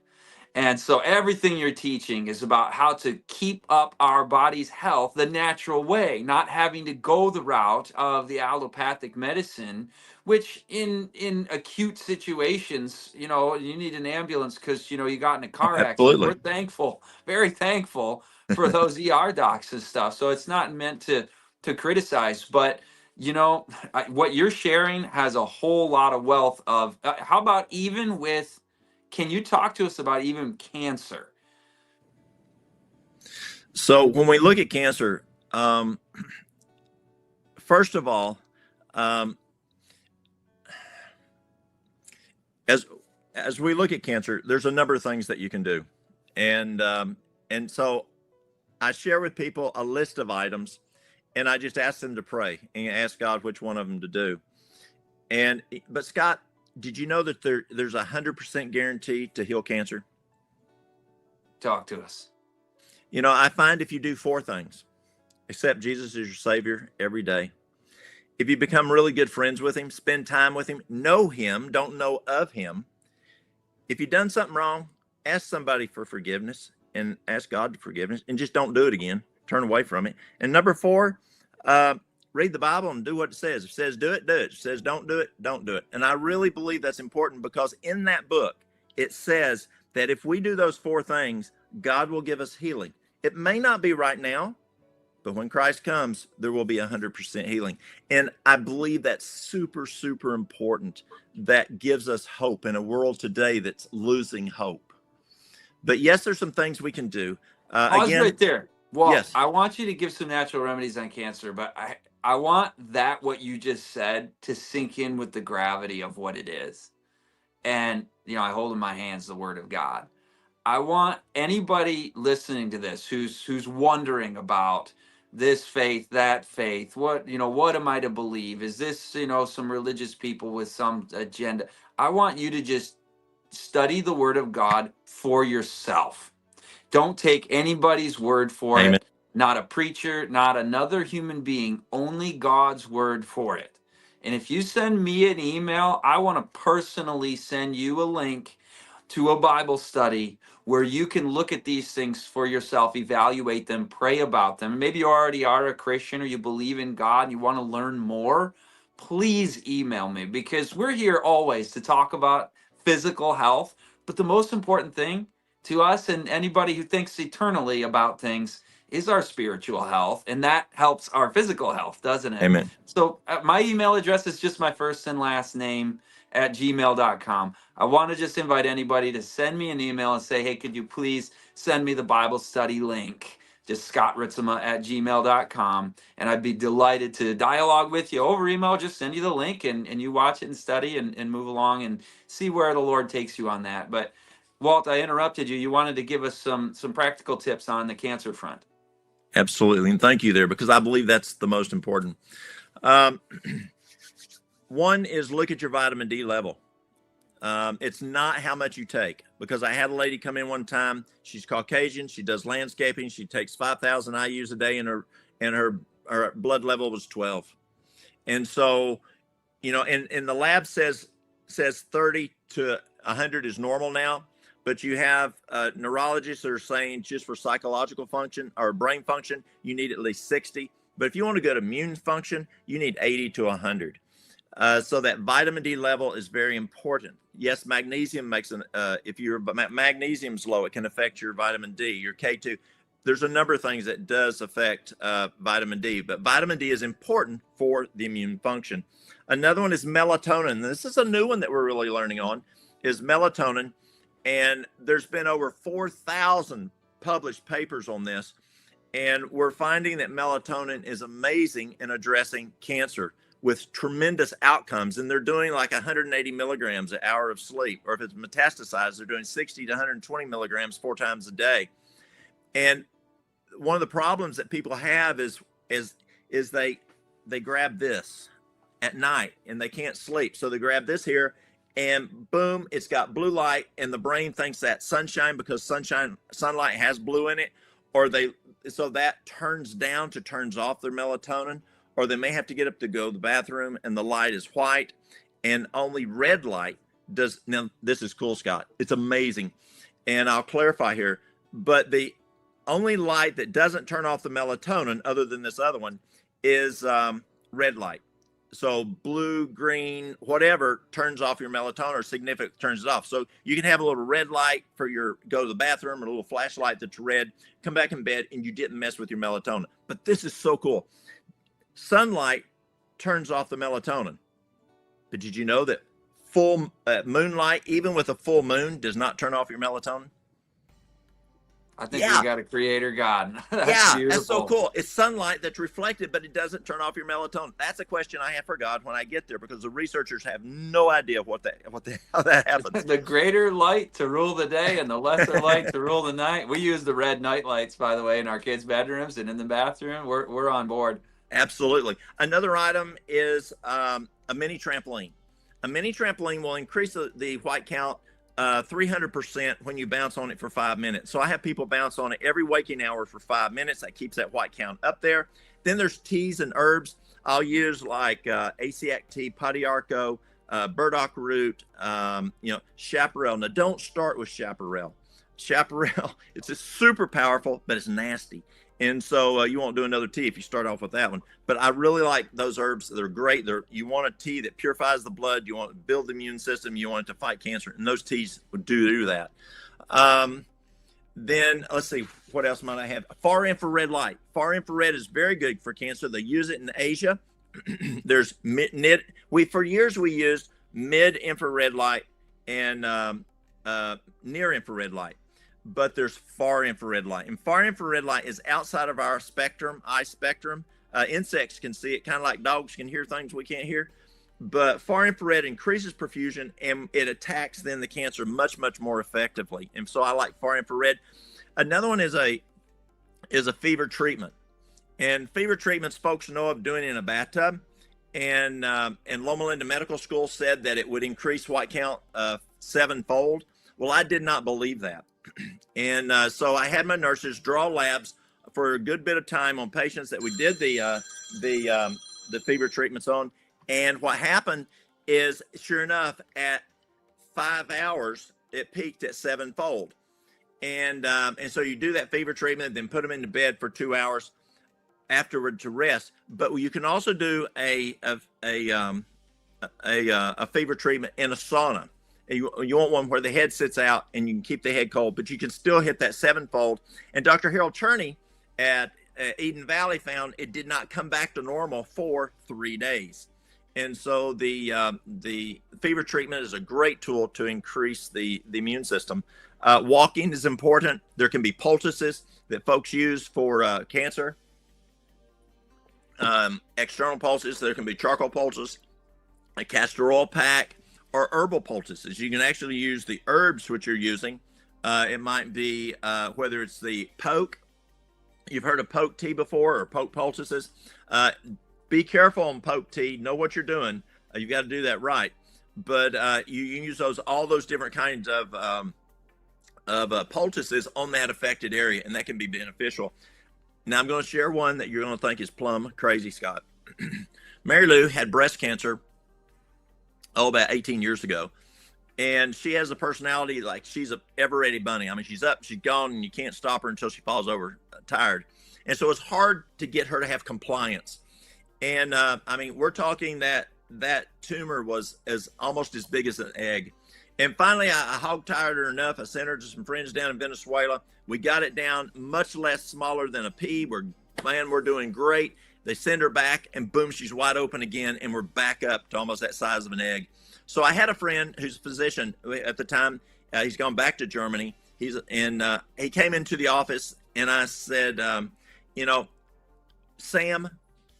And so everything you're teaching is about how to keep up our body's health the natural way, not having to go the route of the allopathic medicine, which in acute situations, you know, you need an ambulance because you know you got in a car accident. We're Absolutely. thankful, very thankful for those ER docs and stuff. So it's not meant to criticize, but you know, what you're sharing has a whole lot of wealth of. How about even with, can you talk to us about even cancer? So when we look at cancer, first of all, as we look at cancer, there's a number of things that you can do, and so I share with people a list of items, and I just ask them to pray and ask God which one of them to do. But Scott, did you know that there's 100% guarantee to heal cancer? Talk to us. You know, I find if you do 4 things: accept Jesus as your Savior every day, if you become really good friends with him, spend time with him, know him, don't know of him. If you've done something wrong, ask somebody for forgiveness and ask God for forgiveness, and just don't do it again. Turn away from it. And number 4, read the Bible and do what it says. If it says do it, do it. If it says don't do it, don't do it. And I really believe that's important, because in that book, it says that if we do those 4 things, God will give us healing. It may not be right now, but when Christ comes, there will be 100% healing. And I believe that's super, super important. That gives us hope in a world today that's losing hope. But yes, there's some things we can do. Pause Again, right there. Well, yes. I want you to give some natural remedies on cancer, but I want that what you just said to sink in with the gravity of what it is. And you know, I hold in my hands the word of God. I want anybody listening to this who's wondering about this faith, that faith, what, you know, what am I to believe? Is this, you know, some religious people with some agenda? I want you to just study the word of God for yourself. Don't take anybody's word for Amen. it. Not a preacher, not another human being, only God's word for it. And if you send me an email, I want to personally send you a link to a Bible study where you can look at these things for yourself, evaluate them, pray about them. Maybe you already are a Christian or you believe in God and you want to learn more. Please email me, because we're here always to talk about physical health. But the most important thing to us and anybody who thinks eternally about things is our spiritual health. And that helps our physical health, doesn't it? Amen. So my email address is just my first and last name at gmail.com. I want to just invite anybody to send me an email and say, hey, could you please send me the Bible study link? Just Scott Ritsema at gmail.com. And I'd be delighted to dialogue with you over email. Just send you the link and you watch it and study and move along and see where the Lord takes you on that. But Walt, I interrupted you. You wanted to give us some practical tips on the cancer front. Absolutely. And thank you there, because I believe that's the most important. One is look at your vitamin D level. It's not how much you take, because I had a lady come in one time. She's Caucasian. She does landscaping. She takes 5,000 IUs a day, and her blood level was 12. And so, you know, and the lab says 30 to 100 is normal now. But you have neurologists that are saying just for psychological function or brain function, you need at least 60. But if you want to go to immune function, you need 80 to 100. So that vitamin D level is very important. Yes, magnesium makes if your magnesium's low, it can affect your vitamin D, your K2. There's a number of things that does affect vitamin D, but vitamin D is important for the immune function. Another one is melatonin. This is a new one that we're really learning on, is melatonin. And there's been over 4,000 published papers on this. And we're finding that melatonin is amazing in addressing cancer. with tremendous outcomes. And they're doing like 180 milligrams an hour of sleep. Or if it's metastasized, they're doing 60 to 120 milligrams 4 times a day. And one of the problems that people have is they grab this at night and they can't sleep. So they grab this here and boom, it's got blue light, and the brain thinks that's sunshine because sunlight has blue in it, so that turns off their melatonin, or they may have to get up to go to the bathroom and the light is white and only red light does. Now, this is cool, Scott. It's amazing. And I'll clarify here, but the only light that doesn't turn off the melatonin other than this other one is red light. So blue, green, whatever turns off your melatonin, or significant turns it off. So you can have a little red light for go to the bathroom, or a little flashlight that's red, come back in bed, and you didn't mess with your melatonin. But this is so cool. Sunlight turns off the melatonin. But did you know that full moonlight, even with a full moon, does not turn off your melatonin? I think we got a creator God. That's beautiful. That's so cool. It's sunlight that's reflected, but it doesn't turn off your melatonin. That's a question I have for God when I get there, because the researchers have no idea how that happens. The greater light to rule the day and the lesser light to rule the night. We use the red night lights, by the way, in our kids' bedrooms and in the bathroom. We're on board. Absolutely. Another item is a mini trampoline. A mini trampoline will increase the white count 300% when you bounce on it for 5 minutes. So I have people bounce on it every waking hour for 5 minutes. That keeps that white count up there. Then there's teas and herbs. I'll use like Asiac tea, Padiarco, burdock root, chaparral. Now, don't start with chaparral. Chaparral, it's just super powerful, but it's nasty. And so you won't do another tea if you start off with that one. But I really like those herbs. They're great. You want a tea that purifies the blood. You want to build the immune system. You want it to fight cancer. And those teas would do that. Then let's see, what else might I have? Far infrared light. Far infrared is very good for cancer. They use it in Asia. There's for years we used mid infrared light and near infrared light. But there's far infrared light, and far infrared light is outside of our eye spectrum. Insects can see it, kind of like dogs can hear things we can't hear. But far infrared increases perfusion, and it attacks then the cancer much, much more effectively. And so I like far infrared. Another one is a fever treatment, and fever treatments folks know of doing in a bathtub. And Loma Linda Medical School said that it would increase white count 7-fold. Well, I did not believe that. And so I had my nurses draw labs for a good bit of time on patients that we did the fever treatments on. And what happened is, sure enough, at 5 hours, it peaked at 7-fold. And so you do that fever treatment, then put them into bed for 2 hours afterward to rest. But you can also do a fever treatment in a sauna. You want one where the head sits out and you can keep the head cold, but you can still hit that 7-fold. And Dr. Harold Cherney at Eden Valley found it did not come back to normal for 3 days. And so the fever treatment is a great tool to increase the immune system. Walking is important. There can be poultices that folks use for cancer. External poultices, there can be charcoal poultices, a castor oil pack, or herbal poultices. You can actually use the herbs which you're using. It might be whether it's the poke. You've heard of poke tea before, or poke poultices. Be careful on poke tea. Know what you're doing. You've got to do that right. But you can use all those different kinds of poultices on that affected area, and that can be beneficial. Now I'm going to share one that you're going to think is plumb crazy, Scott. Mary Lou had breast cancer about 18 years ago. And she has a personality like she's a ever-ready bunny. I mean, she's up, she's gone, and you can't stop her until she falls over tired. And so it's hard to get her to have compliance. And we're talking that tumor was almost as big as an egg. And finally, I hog-tied her enough. I sent her to some friends down in Venezuela. We got it down much less smaller than a pea. We're doing great. They send her back, and boom, she's wide open again, and we're back up to almost that size of an egg. So I had a friend who's a physician at the time. He's gone back to Germany. He came into the office, and I said, Sam,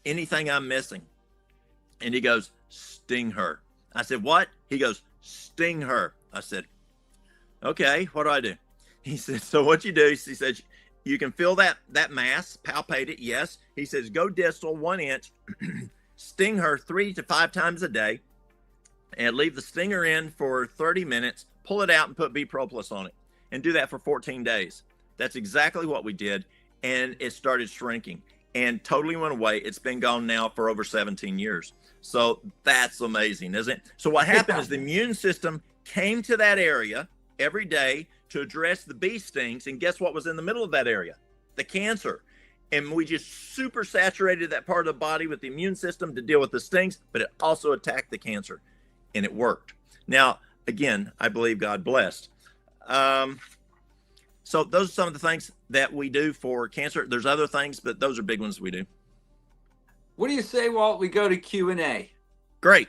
anything I'm missing? And he goes, sting her. I said, what? He goes, sting her. I said, okay, what do I do? He said, so what you do, he says, you can feel that mass, palpate it, yes. He says, go distal 1 inch, sting her 3 to 5 times a day, and leave the stinger in for 30 minutes, pull it out and put B-Propolis on it, and do that for 14 days. That's exactly what we did, and it started shrinking and totally went away. It's been gone now for over 17 years. So that's amazing, isn't it? So what happened is the immune system came to that area every day to address the bee stings, and guess what was in the middle of that area? The cancer. And we just super saturated that part of the body with the immune system to deal with the stings, but it also attacked the cancer, and it worked. Now, again, I believe God blessed. So those are some of the things that we do for cancer. There's other things, but those are big ones we do. What do you say, Walt? We go to Q&A. Great.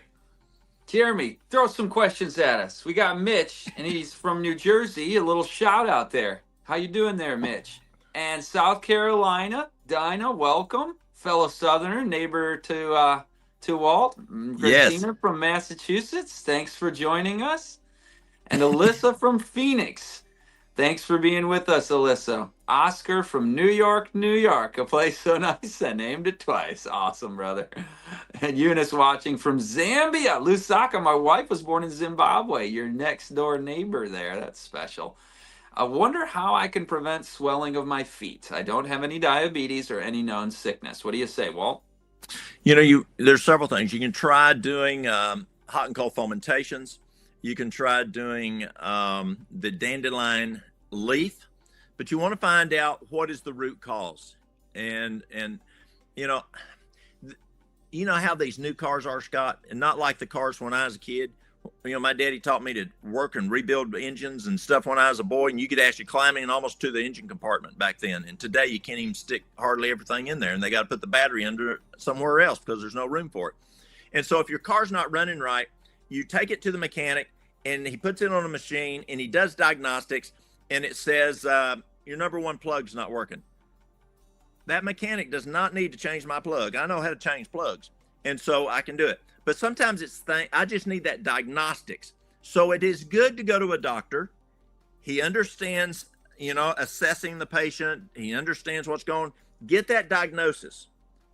Jeremy, throw some questions at us. We got Mitch, and he's from New Jersey. A little shout out there. How you doing there, Mitch? And South Carolina, Dinah, welcome. Fellow Southerner, neighbor to Walt. Christina from Massachusetts, thanks for joining us. And Alyssa from Phoenix. Thanks for being with us, Alyssa. Oscar from New York, New York. A place so nice I named it twice. Awesome, brother. And Eunice watching from Zambia. Lusaka, my wife was born in Zimbabwe. Your next door neighbor there. That's special. I wonder how I can prevent swelling of my feet. I don't have any diabetes or any known sickness. What do you say, Walt? You know, there's several things. You can try doing hot and cold fomentations. You can try doing the dandelion leaf, but you want to find out what is the root cause. And you know how these new cars are, Scott, and not like the cars when I was a kid. You know, my daddy taught me to work and rebuild engines and stuff when I was a boy, and you could actually climb in almost to the engine compartment back then. And today you can't even stick hardly everything in there, and they got to put the battery under somewhere else because there's no room for it. And so if your car's not running right, you take it to the mechanic, and he puts it on a machine, and he does diagnostics, and it says your number one plug's not working. That mechanic does not need to change my plug. I know how to change plugs, and so I can do it. But sometimes I just need that diagnostics. So it is good to go to a doctor. He understands, assessing the patient. He understands what's going on. Get that diagnosis.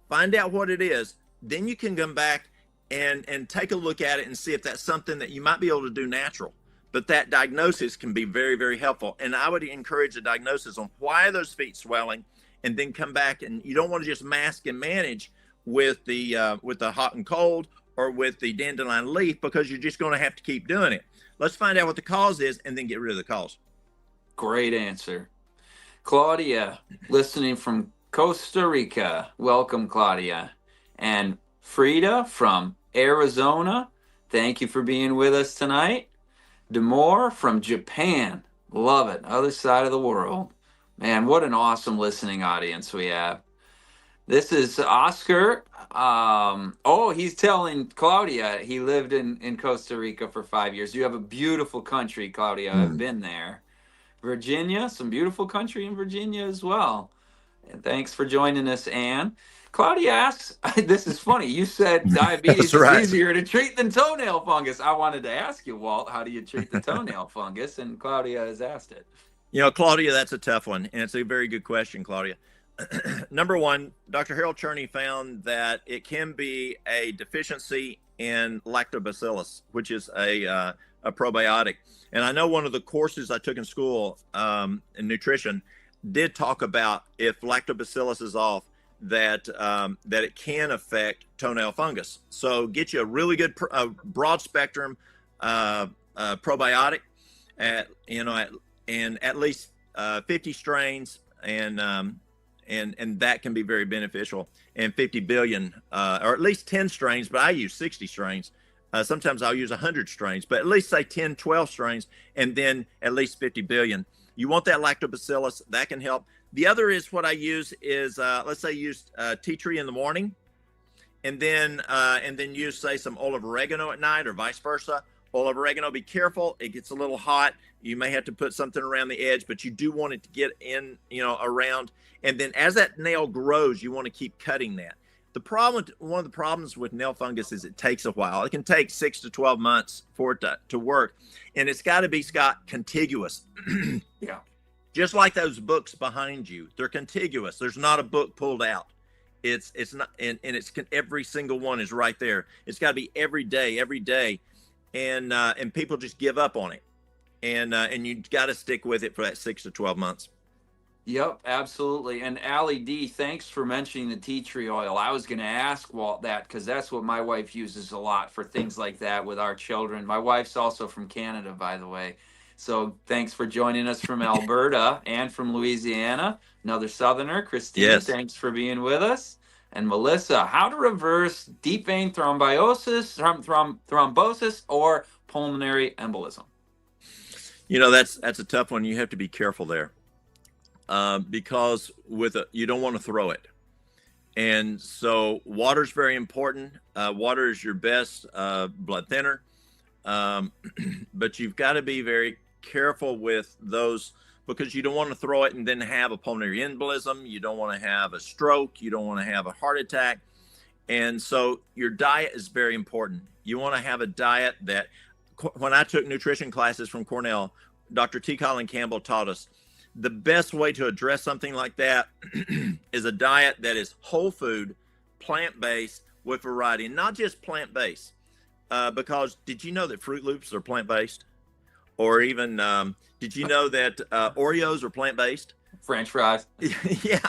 Find out what it is. Then you can come back and take a look at it and see if that's something that you might be able to do natural. But that diagnosis can be very, very helpful. And I would encourage a diagnosis on why are those feet swelling, and then come back. And you don't want to just mask and manage with the hot and cold or with the dandelion leaf, because you're just going to have to keep doing it. Let's find out what the cause is and then get rid of the cause. Great answer. Claudia, listening from Costa Rica. Welcome, Claudia. And Frida from Arizona. Thank you for being with us tonight. Demore from Japan. Love it. Other side of the world. Man, what an awesome listening audience we have. This is Oscar. He's telling Claudia he lived in Costa Rica for 5 years. You have a beautiful country, Claudia. I've been there. Virginia, some beautiful country in Virginia as well. And thanks for joining us, Anne. Claudia asks, this is funny. You said diabetes is easier to treat than toenail fungus. I wanted to ask you, Walt, how do you treat the toenail fungus? And Claudia has asked it. Claudia, that's a tough one. And it's a very good question, Claudia. Number one, Dr. Harold Cherney found that it can be a deficiency in lactobacillus, which is a probiotic. And I know one of the courses I took in school in nutrition did talk about if lactobacillus is off, that it can affect toenail fungus. So get you a really good broad spectrum probiotic at least 50 strains, and that can be very beneficial. And 50 billion, or at least 10 strains, but I use 60 strains. Sometimes I'll use 100 strains, but at least say 10, 12 strains, and then at least 50 billion. You want that lactobacillus, that can help. The other is what I use is, let's say use tea tree in the morning, and then use, say, some olive oregano at night, or vice versa. Olive oregano, be careful. It gets a little hot. You may have to put something around the edge, but you do want it to get in, around. And then as that nail grows, you want to keep cutting that. One of the problems with nail fungus is it takes a while. It can take 6 to 12 months for it to work. And it's got to be, Scott, contiguous. Yeah. Just like those books behind you, they're contiguous. There's not a book pulled out. It's not, and it's every single one is right there. It's got to be every day, and people just give up on it, and you got to stick with it for that 6 to 12 months. Yep, absolutely. And Allie D, thanks for mentioning the tea tree oil. I was going to ask Walt that because that's what my wife uses a lot for things like that with our children. My wife's also from Canada, by the way. So thanks for joining us from Alberta and from Louisiana. Another Southerner, Christine, Yes. Thanks for being with us. And Melissa, how to reverse deep vein thrombosis or pulmonary embolism? That's a tough one. You have to be careful there. Because you don't want to throw it. And so water's very important. Water is your best blood thinner. But you've got to be very careful with those because you don't want to throw it and then have a pulmonary embolism. You don't want to have a stroke. You don't want to have a heart attack. And so your diet is very important. You want to have a diet that, when I took nutrition classes from Cornell, Dr. T. Colin Campbell taught us the best way to address something like that is a diet that is whole food, plant-based with variety, and not just plant-based. Because did you know that Fruit Loops are plant-based? Or even, did you know that Oreos are plant-based? French fries. Yeah,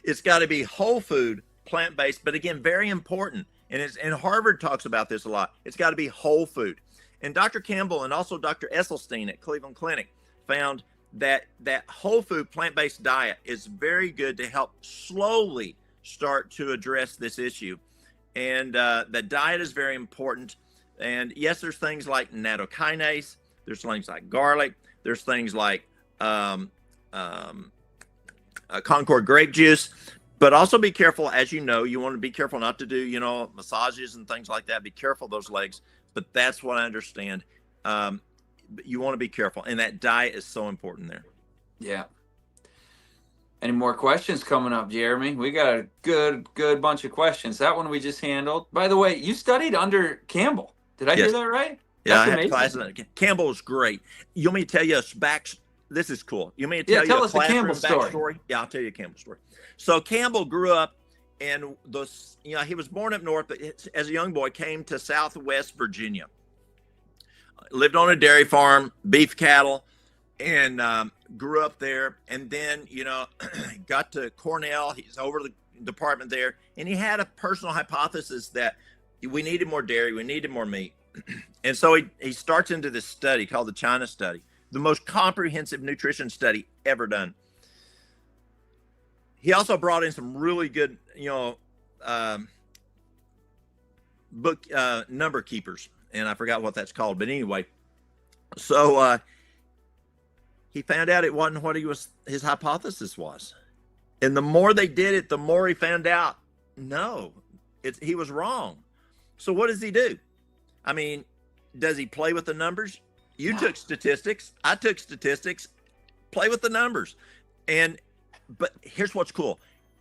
it's got to be whole food, plant-based, but again, very important. And Harvard talks about this a lot. It's got to be whole food. And Dr. Campbell and also Dr. Esselstyn at Cleveland Clinic found that whole food, plant-based diet is very good to help slowly start to address this issue. And the diet is very important. And yes, there's things like nattokinase. There's things like garlic. There's things like Concord grape juice. But also be careful, as you know, you want to be careful not to do, massages and things like that. Be careful of those legs. But that's what I understand. You want to be careful. And that diet is so important there. Yeah. Any more questions coming up, Jeremy? We got a good bunch of questions. That one we just handled. By the way, you studied under Campbell. Did I hear that right? Yeah, That's I had classes. Campbell was great. You want me to tell you this is cool. You want me to tell you us the Campbell story? Yeah, I'll tell you a Campbell story. So Campbell grew up and he was born up north, but as a young boy came to Southwest Virginia. Lived on a dairy farm, beef cattle, and grew up there. And then, got to Cornell. He's over the department there. And he had a personal hypothesis that we needed more dairy, we needed more meat. And so he starts into this study called the China study, the most comprehensive nutrition study ever done. He also brought in some really good, book number keepers. And I forgot what that's called. But anyway, so he found out it wasn't what his hypothesis was. And the more they did it, the more he found out, no, he was wrong. So what does he do? I mean, does he play with the numbers? You took statistics. I took statistics. Play with the numbers. But here's what's cool.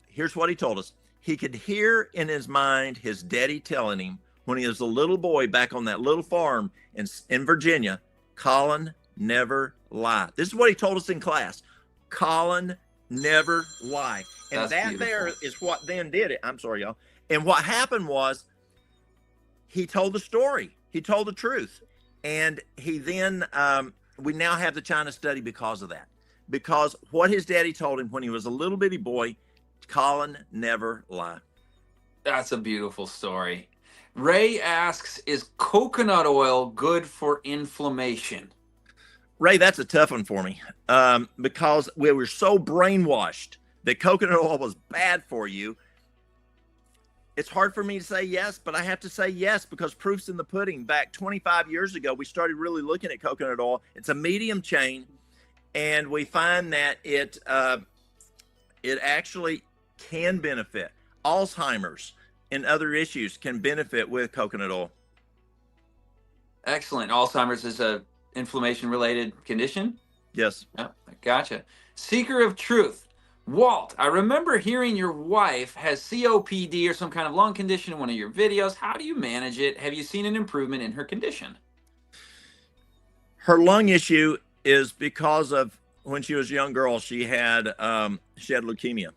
Here's what he told us. He could hear in his mind his daddy telling him when he was a little boy back on that little farm in Virginia, Colin, never lie. This is what he told us in class. Colin, never lie. And That's that beautiful. there is what then did it. I'm sorry, y'all. And what happened was he told the story. He told the truth. And he then, we now have the China study because of that. Because what his daddy told him when he was a little bitty boy, Colin, never lie. That's a beautiful story. Ray asks, is coconut oil good for inflammation? Ray, that's a tough one for me because we were so brainwashed that coconut oil was bad for you. It's hard for me to say yes, but I have to say yes because proof's in the pudding. Back 25 years ago, we started really looking at coconut oil. It's a medium chain, and we find that it actually can benefit. Alzheimer's and other issues can benefit with coconut oil. Excellent. Alzheimer's is a inflammation-related condition? Yes. Yeah, gotcha. Seeker of truth. Walt, I remember hearing your wife has COPD or some kind of lung condition in one of your videos. How do you manage it? Have you seen an improvement in her condition? Her lung issue is because of when she was a young girl, she had leukemia.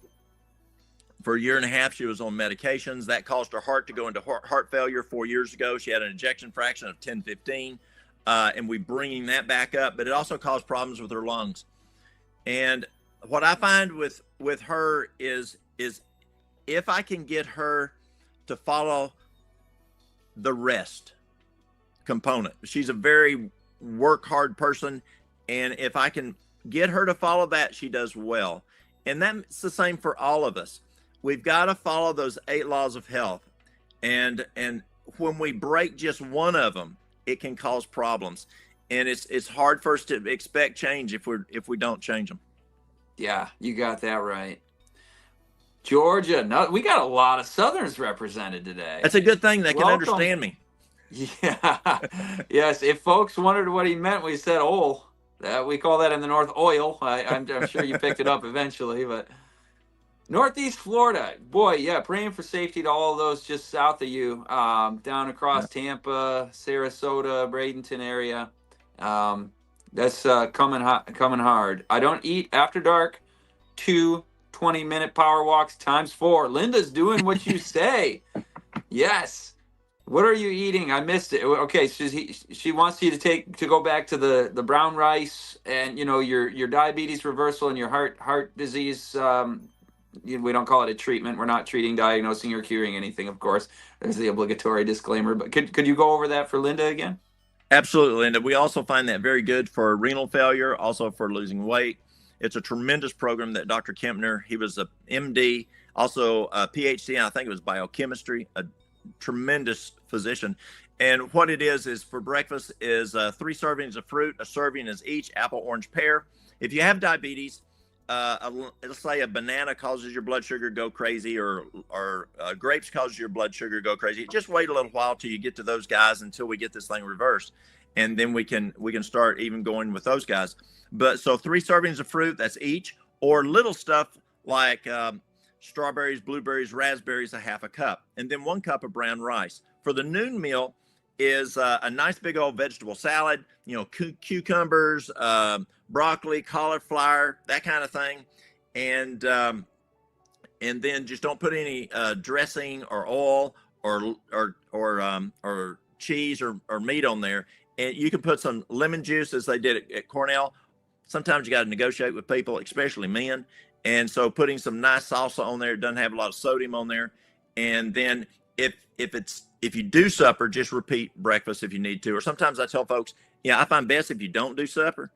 For a year and a half, she was on medications. That caused her heart to go into heart failure 4 years ago. She had an ejection fraction of 10/15, and we're bringing that back up. But it also caused problems with her lungs. And what I find with her is if I can get her to follow the rest component. She's a very work hard person, and if I can get her to follow that, she does well. And that's the same for all of us. We've got to follow those 8 laws of health. And when we break just one of them, it can cause problems. And it's hard for us to expect change if we don't change them. Yeah, you got that right. Georgia, no, we got a lot of Southerners represented today. That's a good thing. They can Welcome. understand me. Yeah. Yes. If folks wondered what he meant when he said oil, we call that in the North oil. I'm sure you picked it up eventually, but Northeast Florida, boy, yeah, praying for safety to all of those just south of you, down across Tampa, Sarasota, Bradenton area. That's coming hard. I don't eat after dark. 2 20-minute power walks times 4. Linda's doing what you say. Yes. What are you eating? I missed it. Okay, she wants you to go back to the brown rice and your diabetes reversal and your heart disease. We don't call it a treatment. We're not treating, diagnosing, or curing anything. Of course, there's the obligatory disclaimer. But could you go over that for Linda again? Absolutely, Linda. We also find that very good for renal failure, also for losing weight. It's a tremendous program that Dr. Kempner, he was a MD, also a PhD, and I think it was biochemistry, a tremendous physician. And what it is for breakfast is 3 servings of fruit. A serving is each apple, orange, pear. If you have diabetes, let's say a banana causes your blood sugar to go crazy, or grapes causes your blood sugar to go crazy. Just wait a little while till you get to those guys until we get this thing reversed, and then we can start even going with those guys. But so 3 servings of fruit, that's each, or little stuff like strawberries, blueberries, raspberries, a half a cup, and then 1 cup of brown rice. For the noon meal is a nice big old vegetable salad, cucumbers, broccoli, cauliflower, that kind of thing. And then just don't put any dressing or oil or cheese or meat on there. And you can put some lemon juice, as they did at Cornell. Sometimes you got to negotiate with people, especially men. And so putting some nice salsa on there, it doesn't have a lot of sodium on there. And then if you do supper, just repeat breakfast if you need to. Or sometimes I tell folks, I find best if you don't do supper,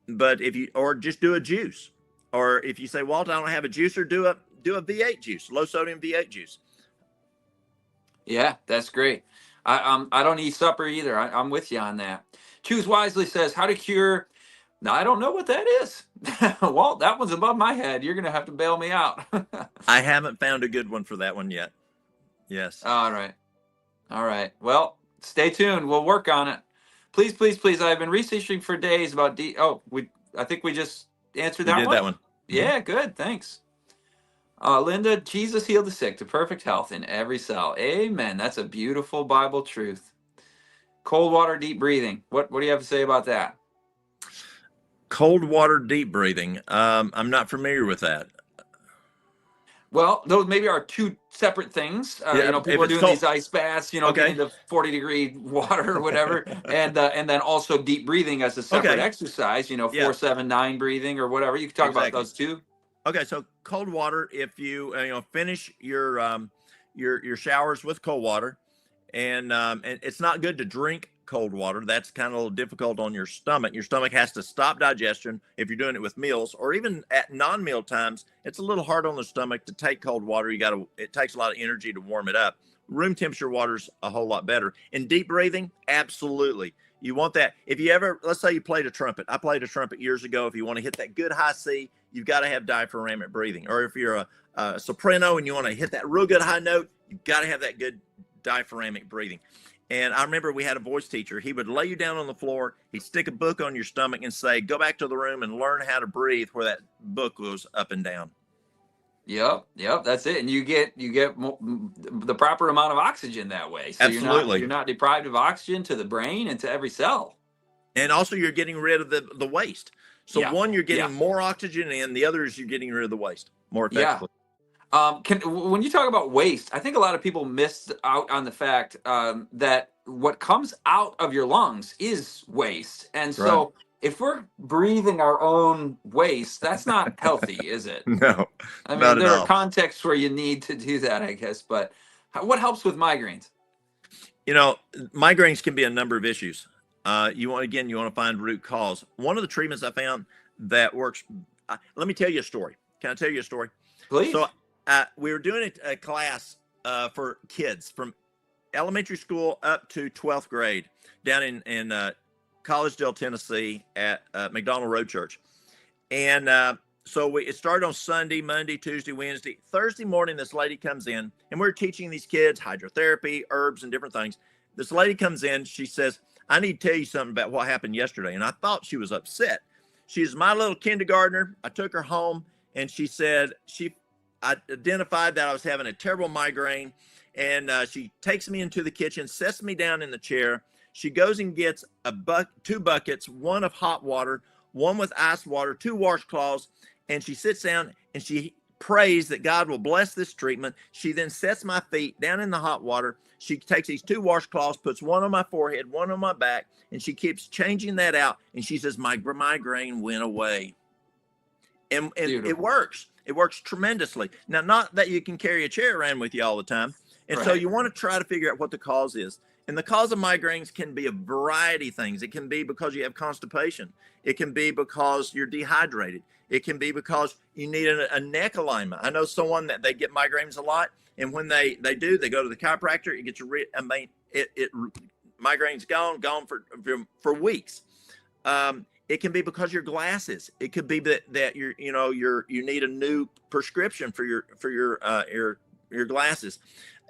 but or just do a juice. Or if you say, Walt, I don't have a juicer, do a V8 juice, low sodium V8 juice. Yeah, that's great. I don't eat supper either. I'm with you on that. Choose Wisely says, how to cure. Now, I don't know what that is. Walt, that one's above my head. You're going to have to bail me out. I haven't found a good one for that one yet. Yes. All right. Well, stay tuned. We'll work on it. Please, please, please. I've been researching for days about I think we just answered that one. We did that one. Yeah, good. Thanks. Linda, Jesus healed the sick to perfect health in every cell. Amen. That's a beautiful Bible truth. Cold water, deep breathing. What do you have to say about that? Cold water, deep breathing. I'm not familiar with that. Well, those maybe are 2 separate things. People are doing these ice baths, getting the 40-degree water or whatever, and then also deep breathing as a separate exercise. 4-7-9 breathing or whatever. You can talk about those too. Okay, so cold water. If you finish your showers with cold water, and it's not good to drink cold water. That's kind of a little difficult on your stomach. Your stomach has to stop digestion if you're doing it with meals, or even at non-meal times. It's a little hard on the stomach to take cold water. It takes a lot of energy to warm it up. Room temperature water's a whole lot better. And deep breathing, absolutely. You want that. If you ever, let's say you played a trumpet. I played a trumpet years ago. If you want to hit that good high C, you've got to have diaphragmatic breathing. Or if you're a soprano and you want to hit that real good high note, you've got to have that good diaphragmatic breathing. And I remember we had a voice teacher. He would lay you down on the floor. He'd stick a book on your stomach and say, go back to the room and learn how to breathe where that book goes up and down. Yep, that's it. And you get the proper amount of oxygen that way. So Absolutely. you're not deprived of oxygen to the brain and to every cell. And also you're getting rid of the waste. So Yeah. one, you're Yeah. getting more oxygen in, the other is you're getting rid of the waste more Yeah. effectively. When you talk about waste, I think a lot of people miss out on the fact that what comes out of your lungs is waste. And Right. so if we're breathing our own waste, that's not healthy, is it? No, I mean, not at there are all. contexts where you need to do that, I guess. But what helps with migraines? You know, migraines can be a number of issues. You want to find root cause. One of the treatments I found that works. Let me tell you a story. Can I tell you a story? Please. So we were doing a class for kids from elementary school up to 12th grade down in Collegedale, Tennessee at McDonald Road Church. And so it started on Sunday, Monday, Tuesday, Wednesday. Thursday morning, this lady comes in, and we're teaching these kids hydrotherapy, herbs, and different things. This lady comes in. She says, I need to tell you something about what happened yesterday. And I thought she was upset. She's my little kindergartner. I took her home, and she said I identified that I was having a terrible migraine. And she takes me into the kitchen, sets me down in the chair. She goes and gets two buckets, one of hot water, one with ice water, 2 washcloths, and she sits down and she prays that God will bless this treatment. She then sets my feet down in the hot water. She takes these 2 washcloths, puts one on my forehead, one on my back, and she keeps changing that out. And she says, my migraine went away. And it works. It works tremendously. Now, not that you can carry a chair around with you all the time. And so you want to try to figure out what the cause is. And the cause of migraines can be a variety of things. It can be because you have constipation. It can be because you're dehydrated. It can be because you need a neck alignment. I know someone that they get migraines a lot, and when they do, they go to the chiropractor. It gets migraines gone for weeks. It can be because your glasses. It could be that you need a new prescription for your glasses.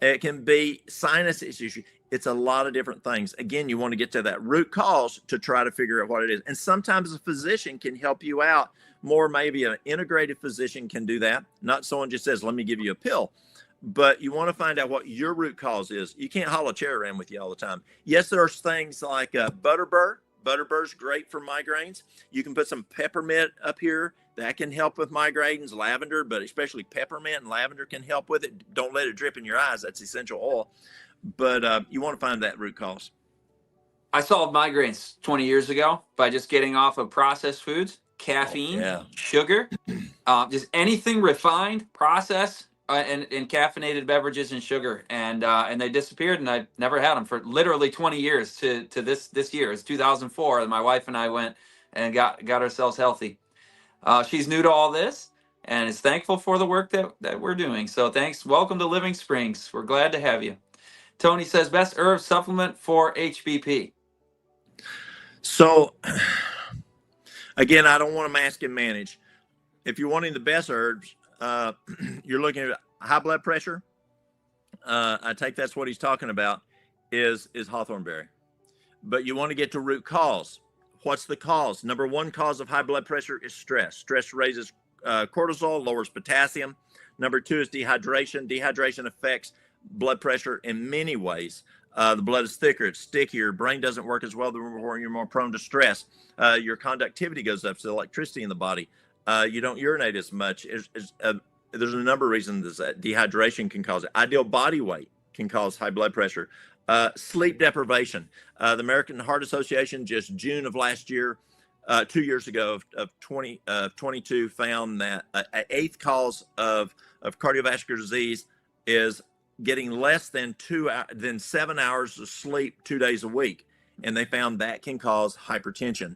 It can be sinus issues. It's a lot of different things. Again, you want to get to that root cause to try to figure out what it is. And sometimes a physician can help you out more. Maybe an integrated physician can do that. Not someone just says, let me give you a pill. But you want to find out what your root cause is. You can't haul a chair around with you all the time. Yes, there are things like butterbur. Butterbur's great for migraines. You can put some peppermint up here. That can help with migraines. Lavender, but especially peppermint and lavender can help with it. Don't let it drip in your eyes. That's essential oil. But you want to find that root cause. I solved migraines 20 years ago by just getting off of processed foods, caffeine, sugar, just anything refined, processed, and caffeinated beverages and sugar, and they disappeared, and I never had them for literally 20 years to this year. It's 2004, and my wife and I went and got ourselves healthy. She's new to all this and is thankful for the work that we're doing. So thanks. Welcome to Living Springs. We're glad to have you. Tony says, best herb supplement for HBP. So, again, I don't want to mask and manage. If you're wanting the best herbs, you're looking at high blood pressure. I take that's what he's talking about is hawthornberry. But you want to get to root cause. What's the cause? Number one cause of high blood pressure is stress. Stress raises cortisol, lowers potassium. Number two is dehydration. Dehydration affects blood pressure in many ways. The blood is thicker, it's stickier, brain doesn't work as well, you're more prone to stress. Your conductivity goes up, so electricity in the body. You don't urinate as much. There's a number of reasons that dehydration can cause it. Ideal body weight can cause high blood pressure. Sleep deprivation. The American Heart Association just June of last year, 2 years ago of 22 found that an eighth cause of cardiovascular disease is getting less than 7 hours of sleep 2 days a week. And they found that can cause hypertension.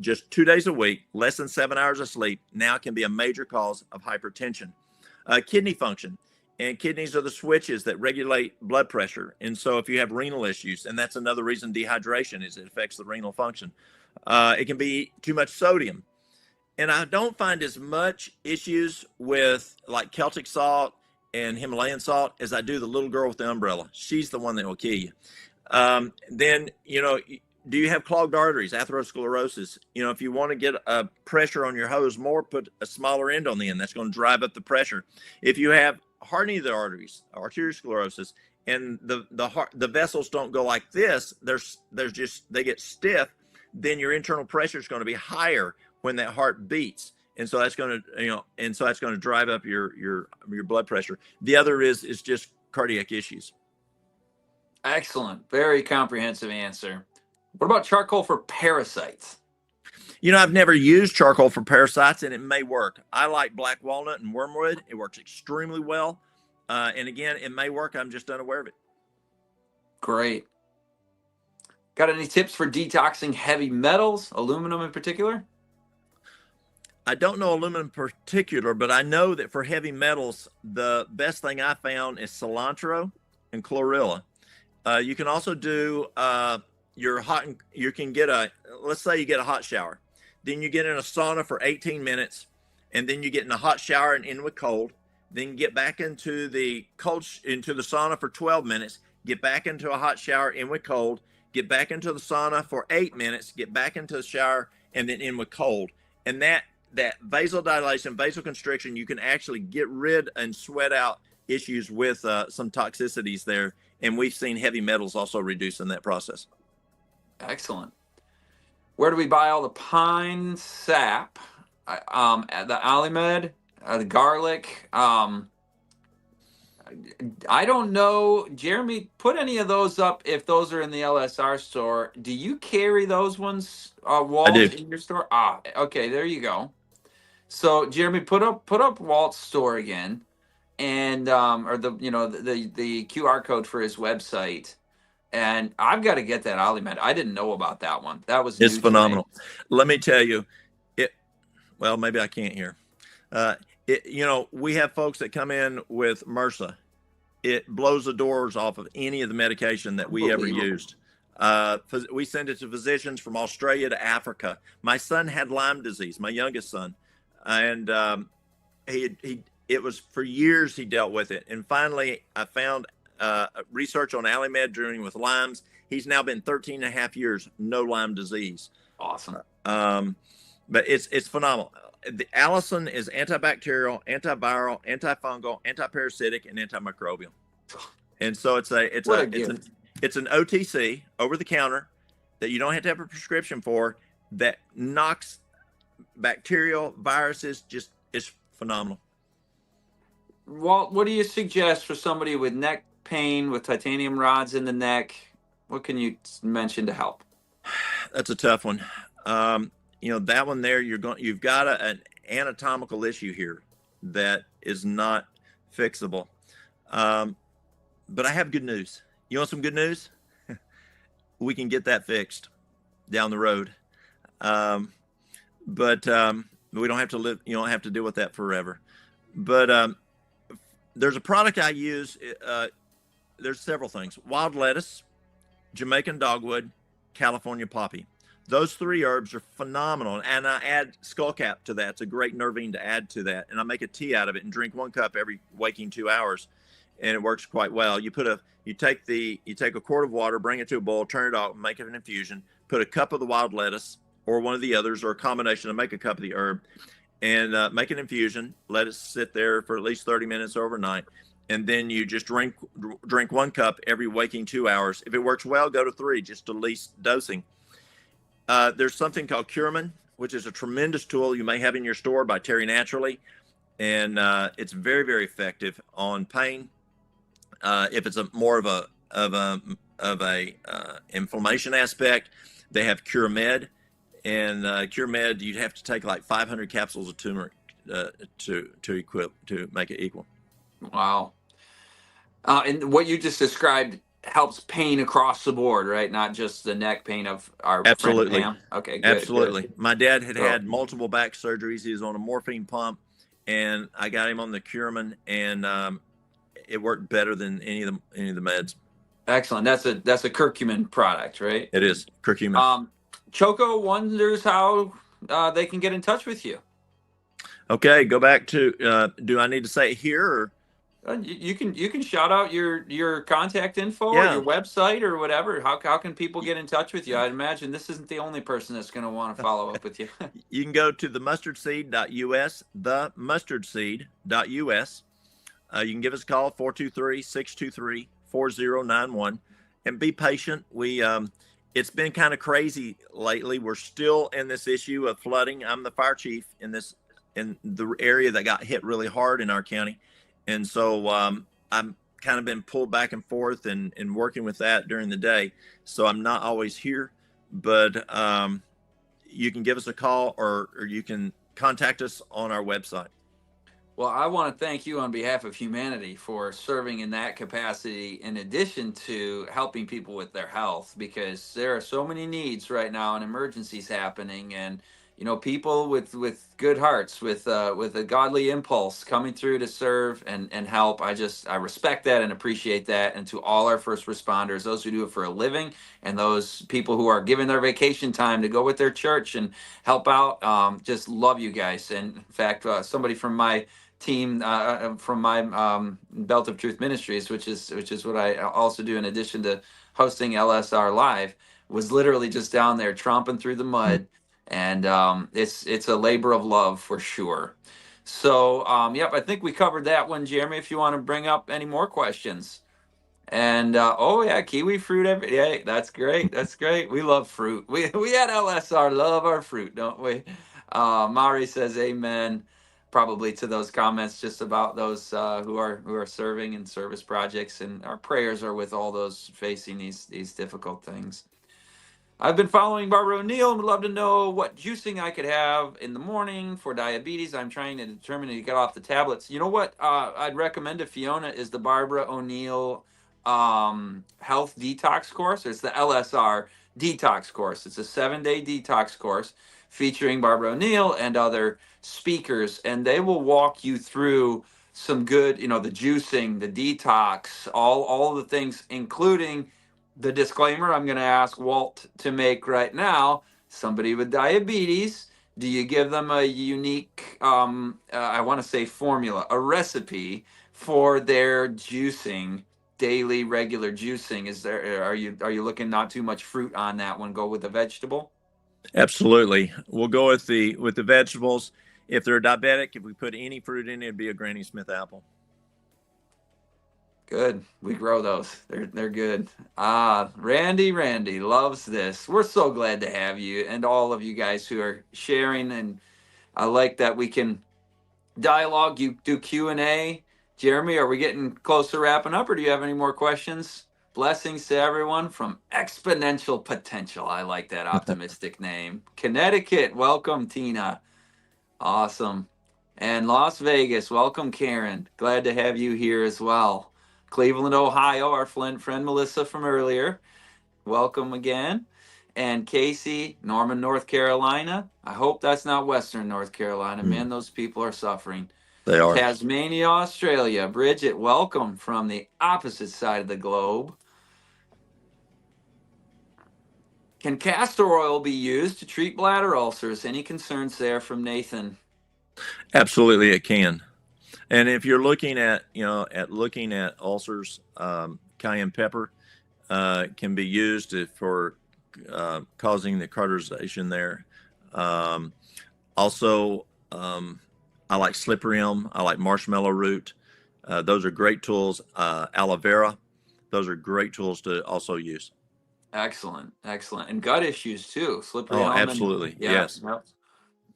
Just 2 days a week, less than 7 hours of sleep, now can be a major cause of hypertension. Kidney function. And kidneys are the switches that regulate blood pressure. And so if you have renal issues, and that's another reason dehydration is it affects the renal function. It can be too much sodium. And I don't find as much issues with like Celtic salt and Himalayan salt as I do the little girl with the umbrella. She's the one that will kill you. Then, do you have clogged arteries, atherosclerosis? You know, if you want to get a pressure on your hose more, put a smaller end on the end. That's going to drive up the pressure. If you have hardening of the arteries, arteriosclerosis, and the vessels don't go like this, they get stiff, then your internal pressure is going to be higher when that heart beats. And so that's going to drive up your blood pressure. The other is just cardiac issues. Excellent. Very comprehensive answer. What about charcoal for parasites? You know, I've never used charcoal for parasites, and it may work. I like black walnut and wormwood. It works extremely well. And again, it may work. I'm just unaware of it. Great. Got any tips for detoxing heavy metals, aluminum in particular? I don't know aluminum in particular, but I know that for heavy metals, the best thing I found is cilantro and chlorella. You can also do you can get let's say you get a hot shower. Then you get in a sauna for 18 minutes, and then you get in a hot shower and in with cold. Then you get back into the sauna for 12 minutes, get back into a hot shower, in with cold, get back into the sauna for 8 minutes, get back into the shower, and then in with cold. And that vasodilation, vasoconstriction, you can actually get rid and sweat out issues with some toxicities there. And we've seen heavy metals also reduce in that process. Excellent. Where do we buy all the pine sap? At the AlliMed, the garlic. I don't know. Jeremy, put any of those up if those are in the LSR store. Do you carry those ones, Walt, in your store? Okay, there you go. So Jeremy, put up Walt's store again, and or the QR code for his website. And I've got to get that AlliMed. I didn't know about that one. It's phenomenal. Let me tell you, well, maybe I can't hear. We have folks that come in with MRSA. It blows the doors off of any of the medication that we ever used. We send it to physicians from Australia to Africa. My son had Lyme disease, my youngest son. And it was for years he dealt with it. And finally, I found research on AlliMed dealing with Lyme's. He's now been 13 and a half years, no Lyme disease. Awesome. But it's phenomenal. The Allison is antibacterial, antiviral, antifungal, antiparasitic, and antimicrobial. And so it's an OTC, over the counter, that you don't have to have a prescription for, that knocks bacterial viruses. Just is phenomenal. Walt, what do you suggest for somebody with neck pain, with titanium rods in the neck? What can you mention to help? That's a tough one. That one there, you've got an anatomical issue here that is not fixable. But I have good news. You want some good news? We can get that fixed down the road. But we don't have to live. You don't have to deal with that forever. But there's a product I use. There's several things: wild lettuce, Jamaican dogwood, California poppy. Those three herbs are phenomenal. And I add skullcap to that. It's a great nervine to add to that. And I make a tea out of it and drink 1 cup every waking 2 hours. And it works quite well. You take a quart of water, bring it to a boil, turn it off, make it an infusion, put a cup of the wild lettuce or one of the others, or a combination, and make a cup of the herb, and make an infusion, let it sit there for at least 30 minutes overnight. And then you just drink 1 cup every waking 2 hours. If it works well, go to 3, just to least dosing. There's something called Curcumin, which is a tremendous tool you may have in your store by Terry Naturally. And it's very, very effective on pain. If it's more of a inflammation aspect, they have CureMed, and CureMed, you'd have to take like 500 capsules of turmeric to make it equal. Wow. And what you just described helps pain across the board, right? Not just the neck pain of our Absolutely. friend Pam. Okay, good, absolutely. Good. My dad had multiple back surgeries. He was on a morphine pump, and I got him on the Curcumin, and it worked better than any of the meds. Excellent. That's a curcumin product, right? It is curcumin. Choco wonders how they can get in touch with you. Okay, go back to. Do I need to say it here? Or? You can shout out your contact info or Yeah. your website or whatever. How can people get in touch with you? I'd imagine this isn't the only person that's going to want to follow up with you. You can go to themustardseed.us, themustardseed.us. You can give us a call, 423-623-4091, and be patient. It's been kind of crazy lately. We're still in this issue of flooding. I'm the fire chief in the area that got hit really hard in our county. And so I'm kind of been pulled back and forth and working with that during the day. So I'm not always here, but you can give us a call or you can contact us on our website. Well, I want to thank you on behalf of humanity for serving in that capacity, in addition to helping people with their health, because there are so many needs right now and emergencies happening, and people with good hearts, with a godly impulse coming through to serve and help. I respect that and appreciate that. And to all our first responders, those who do it for a living, and those people who are giving their vacation time to go with their church and help out, just love you guys. And in fact, somebody from my team, from my Belt of Truth Ministries, which is what I also do in addition to hosting LSR Live, was literally just down there tromping through the mud, and it's a labor of love for sure. So yep, I think we covered that one, Jeremy. If you want to bring up any more questions. And oh yeah, kiwi fruit every day. That's great. That's great. We love fruit. We at LSR love our fruit, don't we? Mari says amen, probably to those comments just about those who are serving in service projects, and our prayers are with all those facing these difficult things. I've been following Barbara O'Neill and would love to know what juicing I could have in the morning for diabetes. I'm trying to determine to get off the tablets. You know what I'd recommend to Fiona is the Barbara O'Neill health detox course. It's the LSR detox course. It's a 7-day detox course featuring Barbara O'Neill and other speakers, and they will walk you through some good, the juicing, the detox, all the things, including the disclaimer I'm going to ask Walt to make right now. Somebody with diabetes, do you give them a unique, I want to say formula, a recipe for their juicing, daily regular juicing? Are you looking not too much fruit on that one? Go with the vegetable? Absolutely. We'll go with the vegetables. If they're diabetic, if we put any fruit in it, it'd be a Granny Smith apple. Good. We grow those. They're good. Randy loves this. We're so glad to have you and all of you guys who are sharing, and I like that we can dialogue. You do Q&A. Jeremy, are we getting close to wrapping up, or do you have any more questions? Blessings to everyone from Exponential Potential. I like that optimistic name. Connecticut, welcome, Tina. Awesome. And Las Vegas, welcome, Karen. Glad to have you here as well. Cleveland, Ohio, our friend Melissa from earlier. Welcome again. And Casey, Norman, North Carolina. I hope that's not Western North Carolina. Man, those people are suffering. They are. Tasmania, Australia. Bridget, welcome from the opposite side of the globe. Can castor oil be used to treat bladder ulcers? Any concerns there from Nathan? Absolutely, it can. And if you're looking at ulcers, cayenne pepper can be used for causing the cauterization there. Also, I like slippery elm. I like marshmallow root. Those are great tools. Aloe vera. Those are great tools to also use. Excellent. And gut issues too. Slippery elm. Absolutely. Yes. Yep.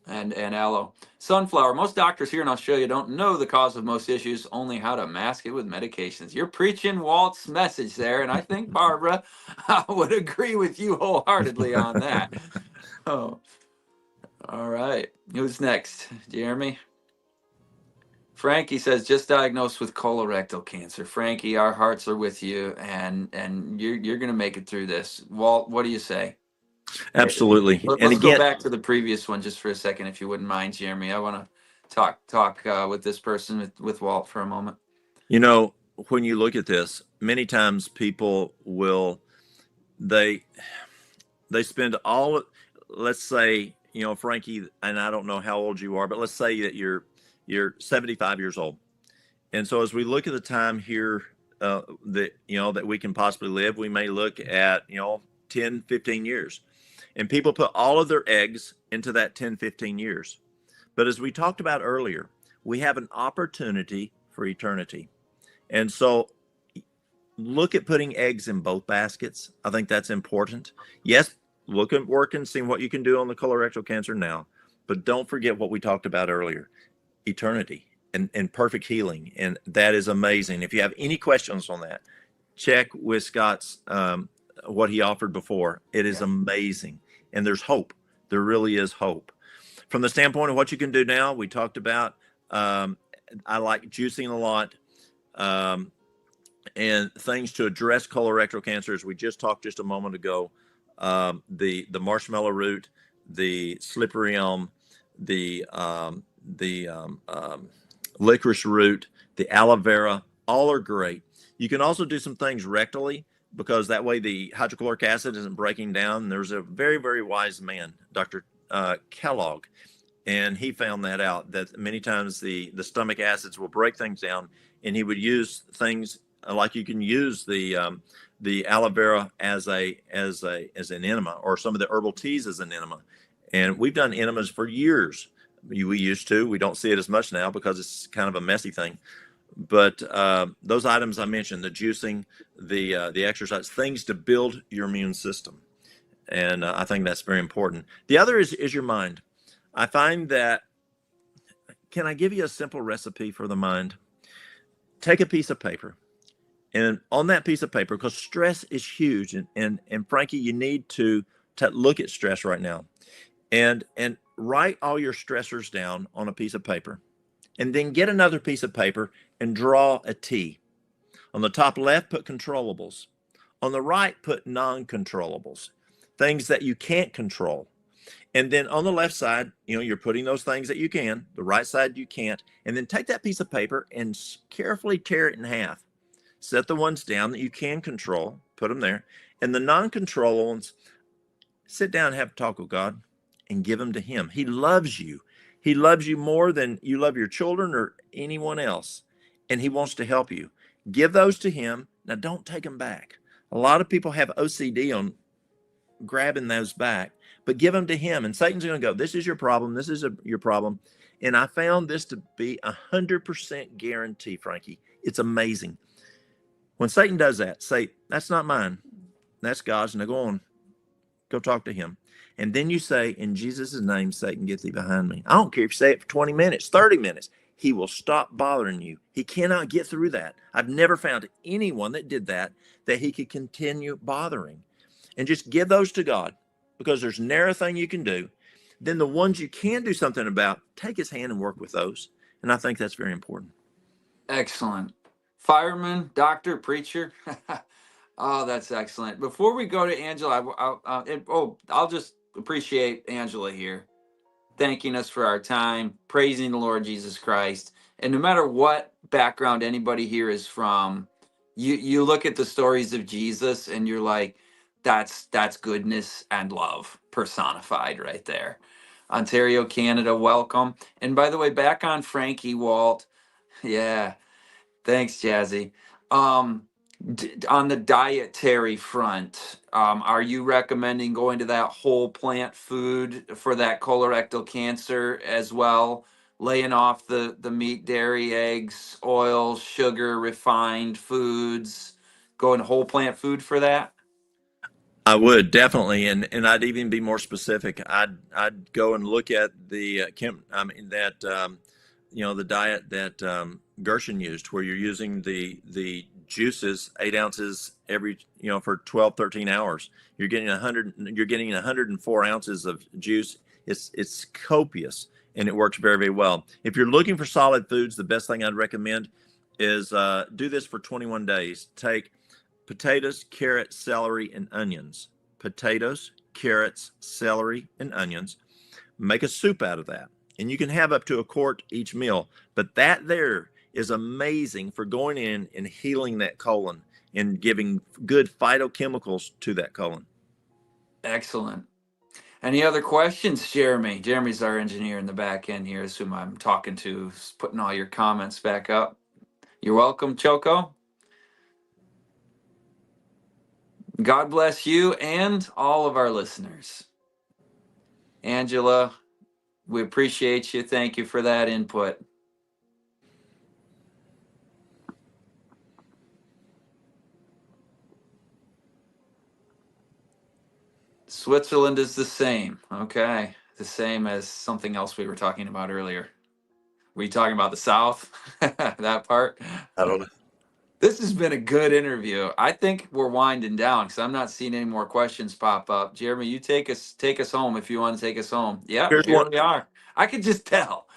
And aloe. Sunflower. Most doctors here in Australia don't know the cause of most issues, only how to mask it with medications. You're preaching Walt's message there, and I think Barbara would agree with you wholeheartedly on that. Oh, all right. Who's next? Jeremy? Frankie says, just diagnosed with colorectal cancer. Frankie, our hearts are with you, and you're going to make it through this. Walt, what do you say? Absolutely. Let's go back to the previous one just for a second, if you wouldn't mind, Jeremy. I want to talk with this person, with Walt, for a moment. When you look at this, many times people they spend all, let's say, Frankie, and I don't know how old you are, but let's say that you're 75 years old, And so as we look at the time here that, that we can possibly live, we may look at, 10, 15 years. And people put all of their eggs into that 10, 15 years. But as we talked about earlier, we have an opportunity for eternity. And so look at putting eggs in both baskets. I think that's important. Yes, look at working, seeing what you can do on the colorectal cancer now. But don't forget what we talked about earlier, eternity and perfect healing. And that is amazing. If you have any questions on that, check with Scott's what he offered before. It is amazing. And there's hope. There really is hope. From the standpoint of what you can do now, we talked about, I like juicing a lot, and things to address colorectal cancer, as we just talked just a moment ago, the marshmallow root, the slippery elm, the licorice root, the aloe vera, all are great. You can also do some things rectally, because that way the hydrochloric acid isn't breaking down. There's a very, very wise man, Dr. Kellogg, and he found that out, that many times the stomach acids will break things down, and he would use things like you can use the aloe vera as an enema, or some of the herbal teas as an enema. And we've done enemas for years. We used to. We don't see it as much now because it's kind of a messy thing. But those items I mentioned, the juicing, the exercise, things to build your immune system. And I think that's very important. The other is your mind. I find that, can I give you a simple recipe for the mind? Take a piece of paper. And on that piece of paper, because stress is huge, and Frankie, you need to look at stress right now. And write all your stressors down on a piece of paper. And then get another piece of paper and draw a T. On the top left, put controllables. On the right, put non-controllables, things that you can't control. And then on the left side, you're putting those things that you can. The right side, you can't. And then take that piece of paper and carefully tear it in half. Set the ones down that you can control, put them there. And the non-controllable ones, sit down and have a talk with God and give them to him. He loves you. He loves you more than you love your children or anyone else. And he wants to help you. Give those to him. Now, don't take them back. A lot of people have OCD on grabbing those back, but give them to him. And Satan's going to go, this is your problem. This is your problem. And I found this to be 100% guarantee, Frankie. It's amazing. When Satan does that, say, that's not mine. That's God's. Now go on. Go talk to him. And then you say, in Jesus' name, Satan, get thee behind me. I don't care if you say it for 20 minutes, 30 minutes. He will stop bothering you. He cannot get through that. I've never found anyone that did that he could continue bothering. And just give those to God, because there's never a thing you can do. Then the ones you can do something about, take his hand and work with those. And I think that's very important. Excellent. Fireman, doctor, preacher. Oh, that's excellent. Before we go to Angela, I'll just appreciate Angela here, thanking us for our time, praising the Lord Jesus Christ. And no matter what background anybody here is from, you look at the stories of Jesus and you're like, that's goodness and love personified right there. Ontario, Canada, welcome. And by the way, back on Frankie, Walt. Yeah, thanks, Jazzy. On the dietary front, are you recommending going to that whole plant food for that colorectal cancer as well? Laying off the meat, dairy, eggs, oil, sugar, refined foods, going whole plant food for that? I would definitely, and I'd even be more specific. I'd go and look at the the diet that Gershon used, where you're using the juices, 8 ounces every, for 12, 13 hours. You're getting 104 ounces of juice. It's copious, and it works very, very well. If you're looking for solid foods, the best thing I'd recommend is do this for 21 days. Take potatoes, carrots, celery, and onions. Potatoes, carrots, celery, and onions. Make a soup out of that. And you can have up to a quart each meal. But that there is amazing for going in and healing that colon and giving good phytochemicals to that colon. Excellent. Any other questions, Jeremy? Jeremy's our engineer in the back end here, is whom I'm talking to, putting all your comments back up. You're welcome, Choco. God bless you and all of our listeners. Angela, we appreciate you. Thank you for that input. Switzerland is the same. Okay. The same as something else we were talking about earlier. Were you talking about the South? That part? I don't know. This has been a good interview. I think we're winding down because I'm not seeing any more questions pop up. Jeremy, you take us home if you want to take us home. Yep, Here's here one. we are. I could just tell.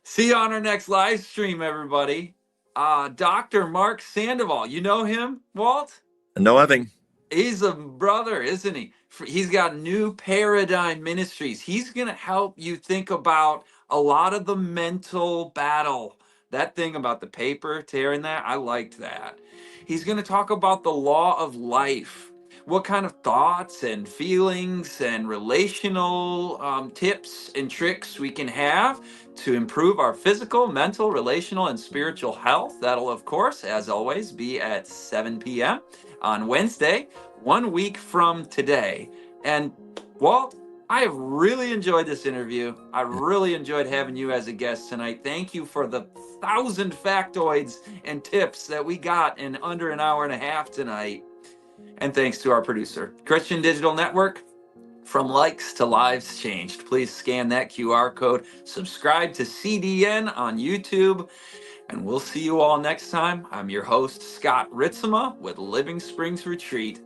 See you on our next live stream, everybody. Dr. Mark Sandoval. You know him, Walt? No, I think. He's a brother, isn't he? He's got New Paradigm Ministries. He's going to help you think about a lot of the mental battle. That thing about the paper tearing that, I liked that. He's going to talk about the law of life. What kind of thoughts and feelings and relational tips and tricks we can have to improve our physical, mental, relational, and spiritual health. That'll, of course, as always, be at 7 p.m. on Wednesday, 1 week from today. And Walt, I have really enjoyed this interview. I really enjoyed having you as a guest tonight. Thank you for the 1,000 factoids and tips that we got in under an hour and a half tonight. And thanks to our producer, Christian Digital Network. From likes to lives changed. Please scan that QR code. Subscribe to CDN on YouTube. And we'll see you all next time. I'm your host, Scott Ritsema with Living Springs Retreat.